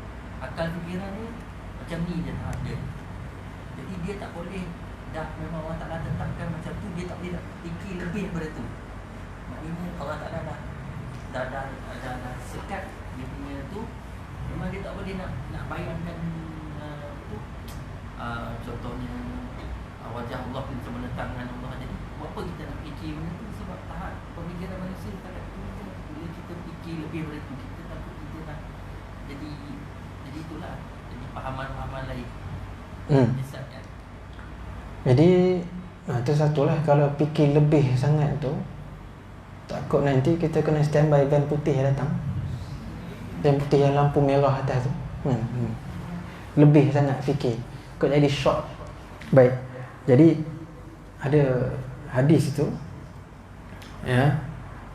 Akal fikiran ni macam ni je tahap dia. Jadi dia tak boleh, dah memang Allah Ta'ala tetapkan macam tu, dia tak boleh nak fikir lebih daripada tu. Maknanya Allah Ta'ala dah sekat dia punya tu. Memang dia tak boleh nak bayangkan contohnya wajah Allah kita menentang dengan Allah. Jadi buat apa kita nak fikir benda tu, sebab tahap pemikiran manusia tak ada tu. Bila kita fikir lebih daripada tu, kita takut kita nak jadi itulah, jadi pahaman-pahaman lain. Disatkan. Jadi itu satulah, kalau fikir lebih sangat tu, takut nanti kita kena standby van putih datang. Van putih yang lampu merah atas tu. Lebih sangat fikir, kau jadi shock. Baik. Jadi ada hadis itu, ya,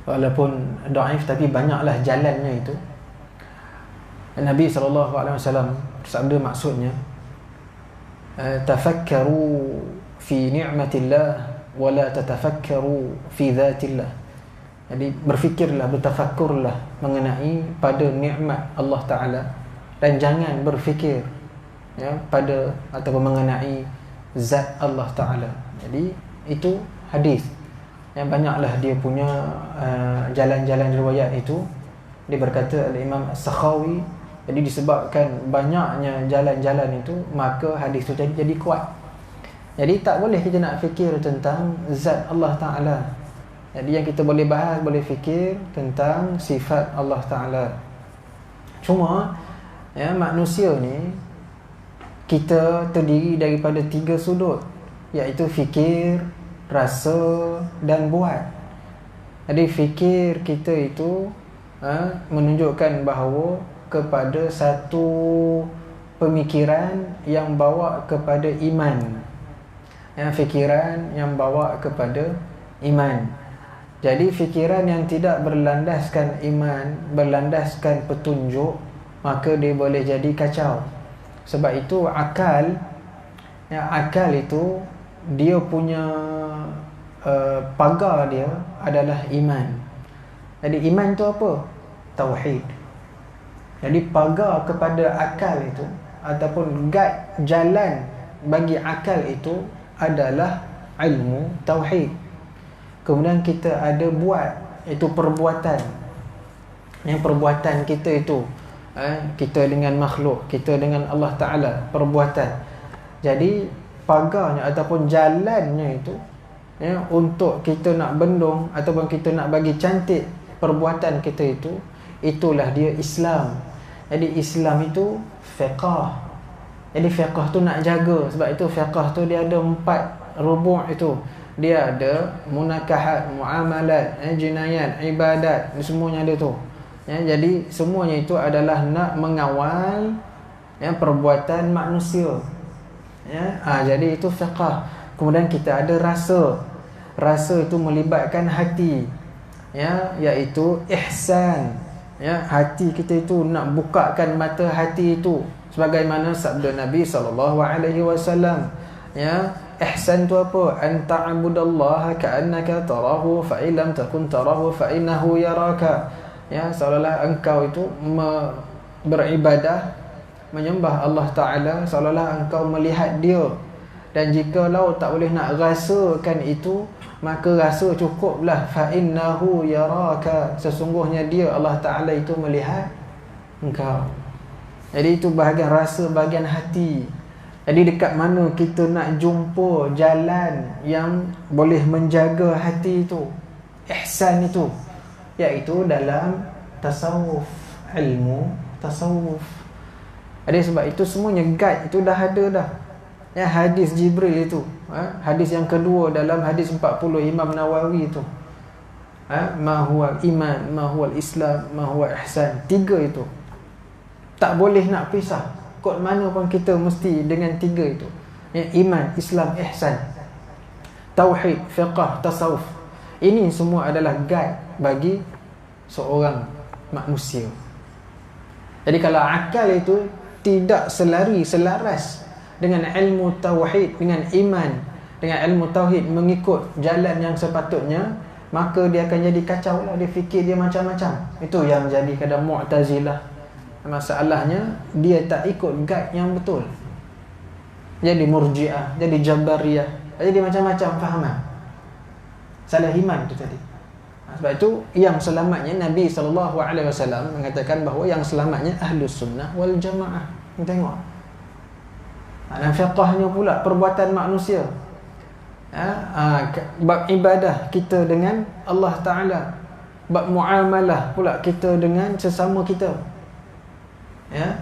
walaupun dhaif tapi banyaklah jalannya itu. Nabi SAW sabda maksudnya, tafakkaru fi ni'matillah wa la tatafakkaru fi dhatillah. Jadi berfikirlah, bertafakkurlah mengenai pada nikmat Allah Ta'ala, dan jangan berfikir pada ataupun mengenai zat Allah Ta'ala. Jadi itu hadis yang banyaklah dia punya jalan-jalan riwayat itu. Dia berkata Al-Imam As-Sakhawi, jadi disebabkan banyaknya jalan-jalan itu, maka hadis itu jadi kuat. Jadi tak boleh kita nak fikir tentang zat Allah Ta'ala. Jadi yang kita boleh bahas, boleh fikir tentang sifat Allah Ta'ala. Cuma manusia ni, kita terdiri daripada 3 sudut, iaitu fikir, rasa dan buat. Jadi fikir kita itu menunjukkan bahawa kepada satu pemikiran yang bawa kepada iman, fikiran yang bawa kepada iman. Jadi fikiran yang tidak berlandaskan iman, berlandaskan petunjuk, maka dia boleh jadi kacau. Sebab itu akal itu dia punya pagar dia adalah iman. Jadi iman tu apa? Tauhid. Jadi pagar kepada akal itu, ataupun guide jalan bagi akal itu adalah ilmu tauhid. Kemudian kita ada buat, itu perbuatan. Yang perbuatan kita itu, kita dengan makhluk, kita dengan Allah Ta'ala, perbuatan. Jadi pagarnya ataupun jalannya itu, untuk kita nak bendung ataupun kita nak bagi cantik perbuatan kita itu, itulah dia Islam. Jadi Islam itu fiqh. Jadi fiqh tu nak jaga. Sebab itu fiqh tu dia ada 4 rubu' itu. Dia ada munakahat, muamalat, jinayat, ibadat, semuanya ada tu. Jadi semuanya itu adalah nak mengawal perbuatan manusia. Jadi itu fiqh. Kemudian kita ada rasa. Rasa itu melibatkan hati, iaitu ihsan. Hati kita itu nak bukakan mata hati itu, sebagaimana sabda Nabi SAW. Ihsan tu apa? An ta'budallaha ka'annaka tarahu fa in lam takun tarahu fa innahu yaraka. Seolah-olah engkau itu beribadah, menyembah Allah Ta'ala seolah-olah engkau melihat dia. Dan jikalau tak boleh nak rasakan itu, maka rasa cukuplah, fa innahu yaraka, sesungguhnya dia Allah Ta'ala itu melihat engkau. Jadi itu bahagian rasa, bahagian hati. Jadi dekat mana kita nak jumpa jalan yang boleh menjaga hati itu, ihsan itu, iaitu dalam tasawuf, ilmu tasawuf. Jadi sebab itu semuanya guide itu dah ada dah. Hadis Jibril itu, hadis yang kedua dalam hadis 40 Imam Nawawi itu, ma huwa iman, ma huwa islam, ma huwa ihsan. 3 itu tak boleh nak pisah. Kod mana pun kita mesti dengan 3 itu. ya, iman, Islam, ihsan, tauhid, fiqh, tasawuf. Ini semua adalah guide bagi seorang manusia. Jadi kalau akal itu tidak selaras dengan ilmu tauhid, dengan iman, dengan ilmu tauhid, mengikut jalan yang sepatutnya, maka dia akan jadi kacau lah. Dia fikir dia macam-macam. Itu yang jadi kadang Mu'tazilah. Masalahnya dia tak ikut guide yang betul. Jadi Murji'ah, jadi Jabariyah, jadi macam-macam fahaman. Salah iman tu tadi. Sebab itu yang selamatnya Nabi SAW mengatakan bahawa yang selamatnya Ahlus Sunnah wal Jamaah. Kita tengok. Dan fiqahnya pula perbuatan manusia. Bab ibadah kita dengan Allah Ta'ala. Bab muamalah pula kita dengan sesama kita.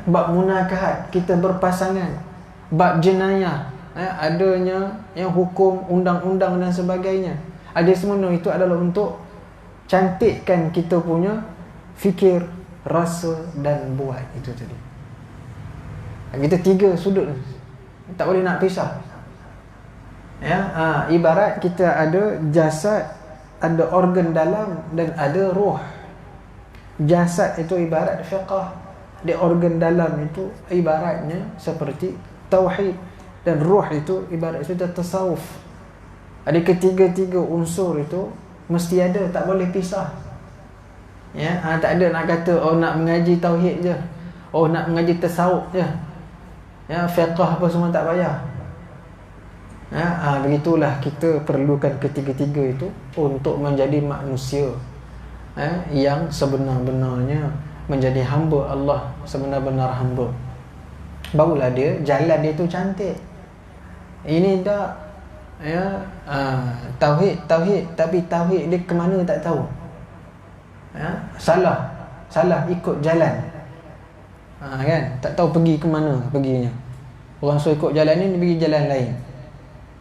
Bab munakahat, kita berpasangan. Bab jenayah, adanya yang hukum, undang-undang dan sebagainya. Ada semua itu adalah untuk cantikkan kita punya fikir, rasa dan buat. Itu tadi. Kita tiga sudut, tak boleh nak pisah. Ibarat kita ada jasad, ada organ dalam dan ada roh. Jasad itu ibarat fiqh, di organ dalam itu ibaratnya seperti tauhid, dan roh itu ibarat itu tasawuf. Ada ketiga-tiga unsur itu mesti ada, tak boleh pisah. Tak ada nak kata nak mengaji tauhid je, nak mengaji tasawuf je, fiqh apa semua tak payah. Begitulah kita perlukan ketiga-tiga itu untuk menjadi manusia yang sebenar-benarnya menjadi hamba Allah, sebenar-benar hamba. Barulah dia jalan dia tu cantik. Ini tak tauhid tapi tauhid dia ke mana tak tahu. Salah ikut jalan. Kan, tak tahu pergi ke mana perginya. Orang suruh ikut jalan ni, dia pergi jalan lain.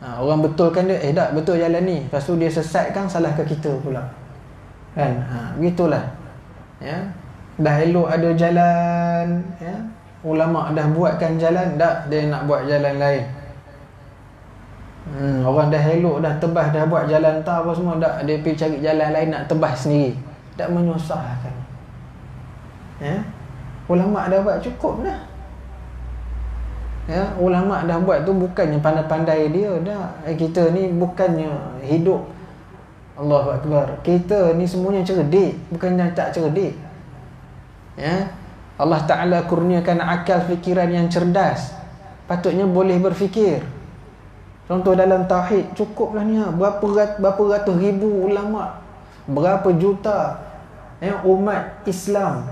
Orang betulkan dia, tak betul jalan ni, lepas tu dia sesatkan, salah ke kita pula. Kan, begitulah. Dah elok ada jalan, ulama dah buatkan jalan, tak dia nak buat jalan lain. Orang dah elok, dah tebas, dah buat jalan tak apa semua, tak dia pergi cari jalan lain nak tebas sendiri. Tak menyusahkan. Ulama dah buat cukup dah. Ulama dah buat tu bukannya pandai-pandai dia dah. Kita ni bukannya hidup, Allahu Akbar, kita ni semuanya cerdik, bukannya tak cerdik. Allah Ta'ala kurniakan akal fikiran yang cerdas, patutnya boleh berfikir. Contoh dalam tauhid, cukuplah ni, berapa ratus ribu ulama, berapa juta umat Islam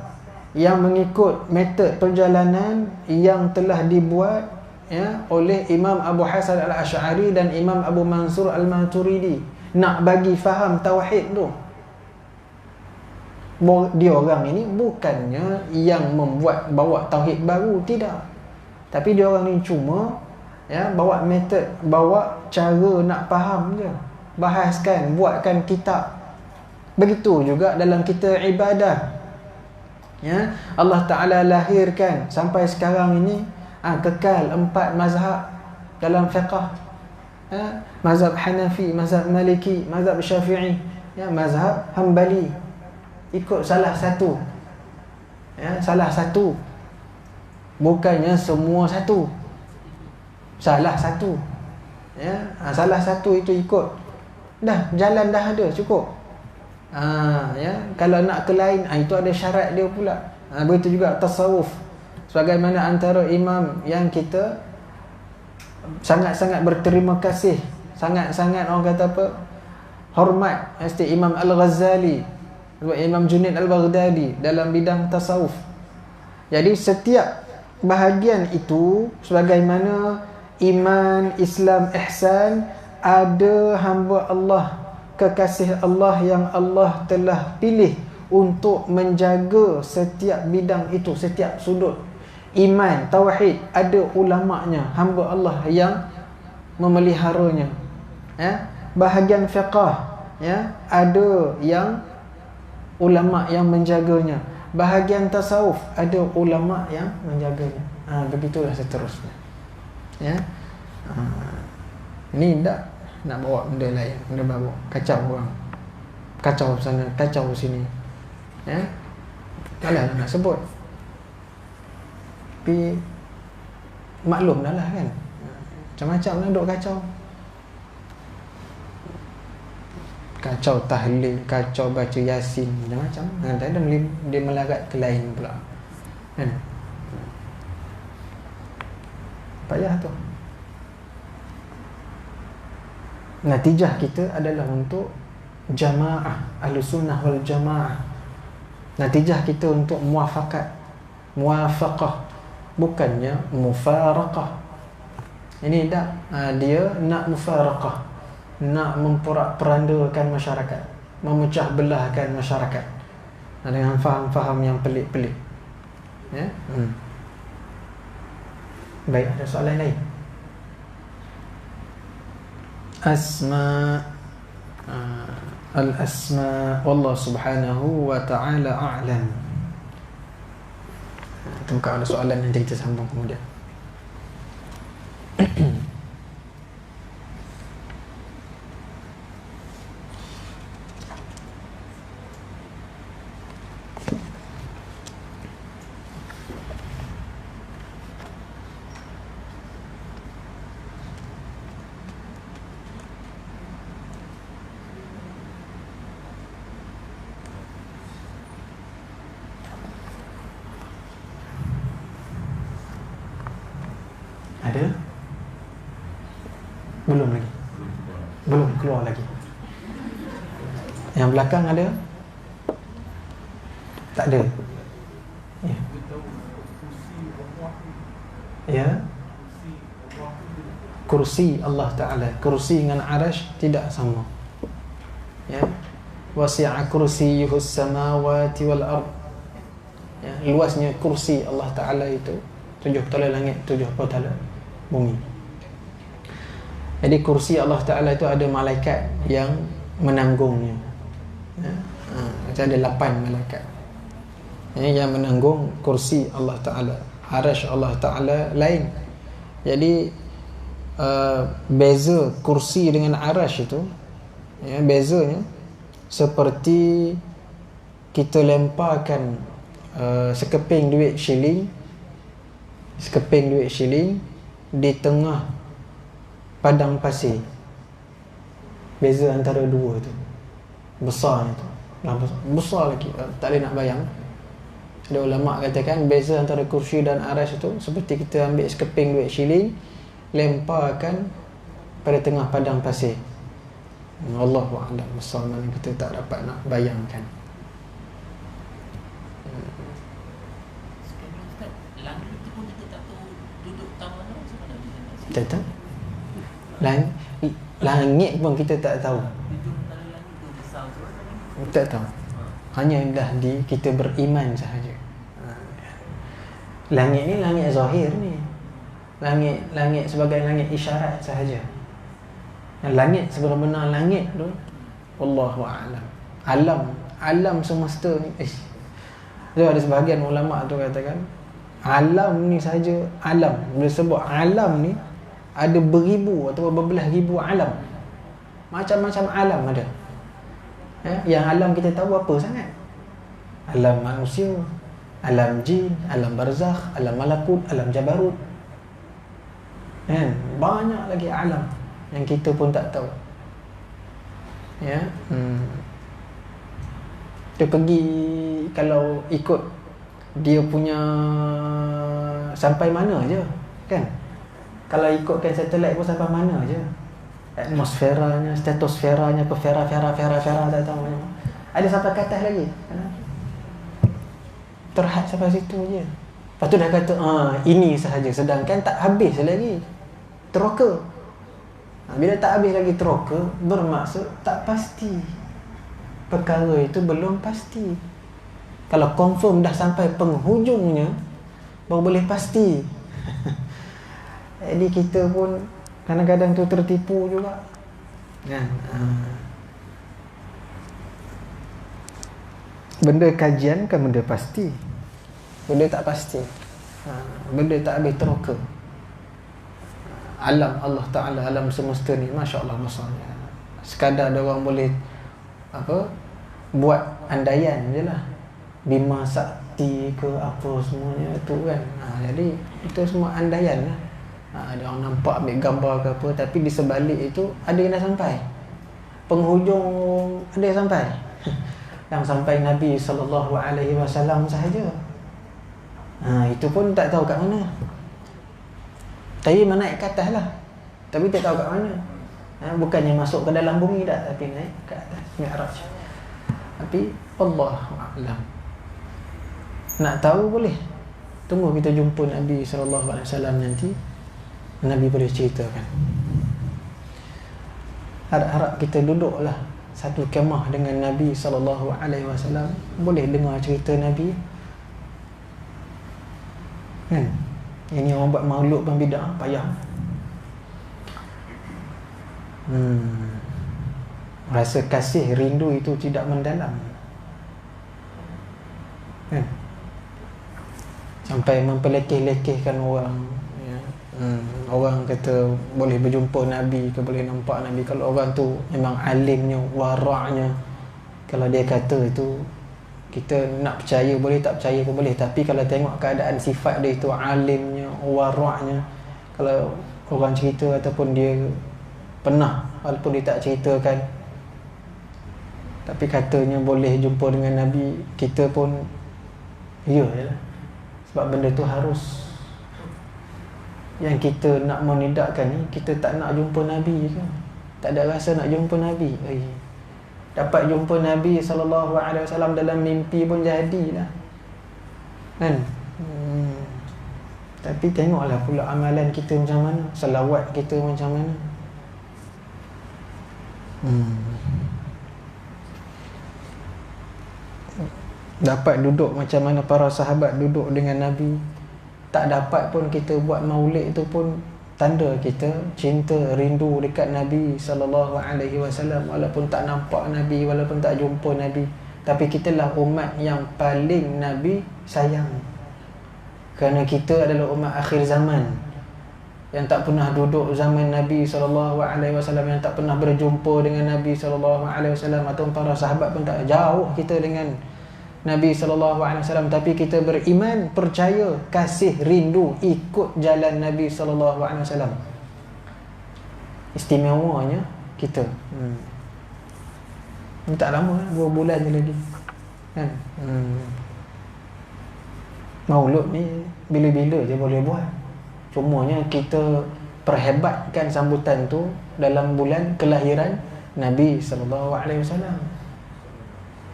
yang mengikut metod perjalanan yang telah dibuat oleh Imam Abu Hasan Al-Asy'ari dan Imam Abu Mansur Al-Maturidi, nak bagi faham tauhid tu. Dia orang ini bukannya yang bawa tauhid baru, tidak. Tapi dia orang ni cuma bawa metod, bawa cara nak faham je, bahaskan, buatkan kitab. Begitu juga dalam kita ibadah. Allah Ta'ala lahirkan sampai sekarang ini kekal 4 mazhab dalam fiqh. Mazhab Hanafi, mazhab Maliki, mazhab Syafi'i, mazhab Hanbali. Ikut salah satu. Salah satu. Bukannya semua satu. Salah satu. Salah satu itu ikut. Dah, jalan dah ada, cukup. Kalau nak ke lain, itu ada syarat dia pula. Begitu juga tasawuf. Sebagaimana antara imam yang kita sangat-sangat berterima kasih, sangat-sangat orang kata apa, hormat, mesti Imam Al-Ghazali, Imam Junaid Al-Baghdadi dalam bidang tasawuf. Jadi setiap bahagian itu, sebagaimana iman, Islam, ihsan, ada hamba Allah, kekasih Allah yang Allah telah pilih untuk menjaga setiap bidang itu, setiap sudut. Iman, tauhid, ada ulama'nya, hamba Allah yang memeliharanya. Bahagian fiqh, ada yang ulama' yang menjaganya. Bahagian tasawuf, ada ulama' yang menjaganya. Begitulah seterusnya. Ni tak nak bawa benda lain, benda baru, kacau orang, kacau sana, kacau sini, ya. Alah nak sebut, tapi maklum dah lah kan, macam-macam lah duk kacau. Kacau tahlil, kacau baca Yasin, macam-macam. Kadang-kadang dia melarat ke lain pula, kan? Payah tu. Natijah kita adalah untuk jamaah, Ahlus Sunnah wal Jamaah. Natijah kita untuk muafaqah, bukannya mufaraqah. Ini tak, dia nak mufaraqah, nak memporak-perandakan masyarakat, memecah belahkan masyarakat dengan faham-faham yang pelik-pelik, ya. Baik, ada soalan lain? Asma, al-asma wallah subhanahu wa ta'ala a'lam. Bukan ada soalan, nanti kita sambung kemudian. Ada? Belum lagi. Belum keluar lagi. Yang belakang ada? Tak ada. Ya. Ya. Kursi Allah Ta'ala, kursi dengan arash tidak sama. Ya. Wasi'a kursiyyuhus samawati wal ard. Ya, luasnya kursi Allah Ta'ala itu 7 petala langit, 7 petala bumi. Jadi kursi Allah Ta'ala itu ada malaikat yang menanggungnya, ya. Macam ada 8 malaikat, ya, yang menanggung kursi Allah Ta'ala. Arash Allah Ta'ala lain. Jadi beza kursi dengan arash itu, ya, bezanya seperti kita lemparkan sekeping duit shilling di tengah padang pasir. Beza antara dua tu besarnya tu, besar lagi, tak boleh nak bayang. Ada ulama katakan beza antara kursi dan arash itu seperti kita ambil sekeping duit shilling, lemparkan pada tengah padang pasir. Allahu a'lam, besar mana kita tak dapat nak bayangkan. Tak tahu. Langit pun kita tak tahu. Tak tahu. Hanya dah kita beriman sahaja. Langit ni langit zahir ni. Langit sebagai langit isyarat sahaja. Langit sebenar-benar langit tu, wallahu a'lam. Alam semesta ni. So, ada sebahagian ulama tu katakan alam ni sahaja alam. Bila sebut alam ni ada beribu atau berbelah ribu alam. Macam-macam alam ada. Yang alam kita tahu apa sangat? Alam manusia, alam jin, alam barzakh, alam malakut, alam jabarut. Banyak lagi alam yang kita pun tak tahu. Ya. Dia pergi, kalau ikut dia punya sampai mana je, kan? Kalau ikutkan satelit pun sampai mana je, atmosferanya, stratosferanya, ke fera tak tahu mana. Ada sampai ke atas lagi, terhad sampai situ je. Lepas tu dah kata ini sahaja, sedangkan tak habis lagi teroka. Bila tak habis lagi teroka, bermaksud tak pasti. Perkara itu belum pasti. Kalau confirm dah sampai penghujungnya, baru boleh pasti. Jadi kita pun kadang-kadang tu tertipu juga, kan? Benda kajian kan benda pasti, benda tak pasti, benda tak habis teroka. alam Allah Ta'ala, alam semesta ni, Masya Allah besarnya. Sekadar ada orang boleh buat andaian je lah, Bima Sakti ke apa semuanya tu kan. Jadi itu semua andaian lah. Ada orang nampak ambil gambar ke apa, tapi di sebalik itu ada yang dah sampai, penghujung ada yang sampai. Yang sampai Nabi SAW sahaja. Itu pun tak tahu kat mana. Tapi naik ke atas lah, tapi tak tahu kat mana. Bukannya masuk ke dalam bumi tak, tapi naik ke atas, Mi'raj. Tapi Allah A'lam. Nak tahu boleh tunggu kita jumpa Nabi SAW nanti, Nabi boleh ceritakan. Harap-harap kita duduklah satu kemah dengan Nabi SAW, boleh dengar cerita Nabi kan. Ini orang buat maulud pun bid'ah, payah. Rasa kasih rindu itu tidak mendalam kan? Sampai mempelekeh-lekehkan orang ya. Orang kata boleh berjumpa Nabi ke, boleh nampak Nabi. Kalau orang tu memang alimnya, waraknya, kalau dia kata itu, kita nak percaya boleh, tak percaya pun boleh. Tapi kalau tengok keadaan sifat dia itu, alimnya, waraknya, kalau orang cerita ataupun dia pernah, walaupun dia tak ceritakan, tapi katanya boleh jumpa dengan Nabi, kita pun ya lah. Sebab benda tu harus, yang kita nak menidakkan ni, kita tak nak jumpa Nabi ke, tak ada rasa nak jumpa Nabi. Dapat jumpa Nabi SAW dalam mimpi pun jadilah kan. Tapi tengoklah pula amalan kita macam mana, selawat kita macam mana. Dapat duduk macam mana para sahabat duduk dengan Nabi. Tak dapat pun kita buat maulid, itu pun tanda kita cinta, rindu dekat Nabi SAW. Walaupun tak nampak Nabi, walaupun tak jumpa Nabi, tapi kitalah umat yang paling Nabi sayang. Kerana kita adalah umat akhir zaman, yang tak pernah duduk zaman Nabi SAW, yang tak pernah berjumpa dengan Nabi SAW, atau para sahabat pun tak, jauh kita dengan Nabi SAW. Tapi kita beriman, percaya, kasih, rindu, ikut jalan Nabi SAW. Istimewanya kita. Tak lama, 2 bulan je lagi kan. Maulud ni bila-bila je boleh buat. Cumanya kita perhebatkan sambutan tu dalam bulan kelahiran Nabi SAW.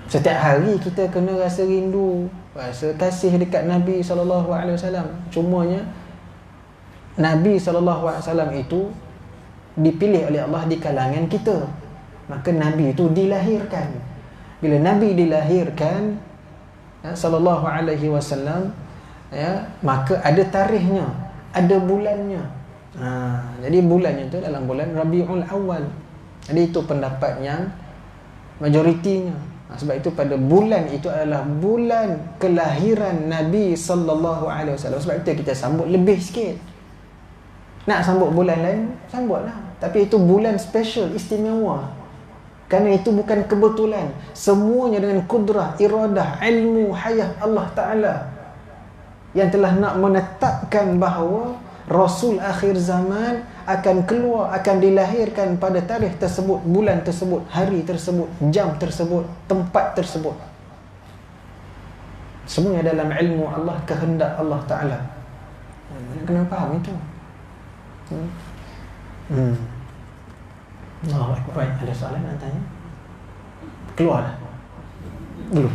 Setiap hari kita kena rasa rindu, rasa kasih dekat Nabi SAW. Cumanya Nabi SAW itu dipilih oleh Allah di kalangan kita. Maka Nabi itu dilahirkan. Bila Nabi dilahirkan SAW, maka ada tarikhnya, ada bulannya. Jadi bulannya itu dalam bulan Rabiul Awal. Jadi itu pendapat yang majoritinya. Sebab itu pada bulan itu adalah bulan kelahiran Nabi SAW. Sebab itu kita sambut lebih sikit. Nak sambut bulan lain, sambutlah. Tapi itu bulan special, istimewa. Kerana itu bukan kebetulan. Semuanya dengan kudrah, iradah, ilmu, hayah Allah Ta'ala, yang telah nak menetapkan bahawa Rasul akhir zaman akan keluar, akan dilahirkan pada tarikh tersebut, bulan tersebut, hari tersebut, jam tersebut, tempat tersebut. Semuanya dalam ilmu Allah, kehendak Allah Ta'ala. Kena faham itu. Oh, baik. Ada soalan nak tanya? Keluar dah? Belum.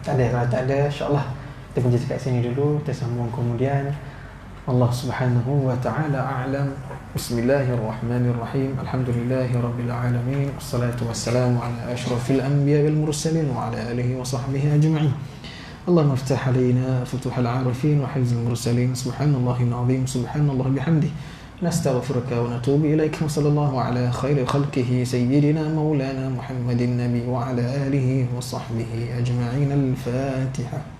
Tak ada. Kalau tak ada, insyaAllah kita berhenti kat sini dulu. Kita sambung kemudian. Allah Subhanahu wa ta'ala a'lam. Bismillahirrahmanirrahim. Alhamdulillahirabbil alamin. Wassalatu wassalamu ala asyrafil anbiya wal mursalin wa ala alihi wa sahbihi ajma'in. Allahumma iftah alaina futuhal arifin wa hifzal mursalin. Subhanallahil azim. Subhanallah bihamdih. نستغفرك ونتوب إليك وصلى الله على خير خلقه سيدنا مولانا محمد النبي وعلى آله وصحبه أجمعين. الفاتحة.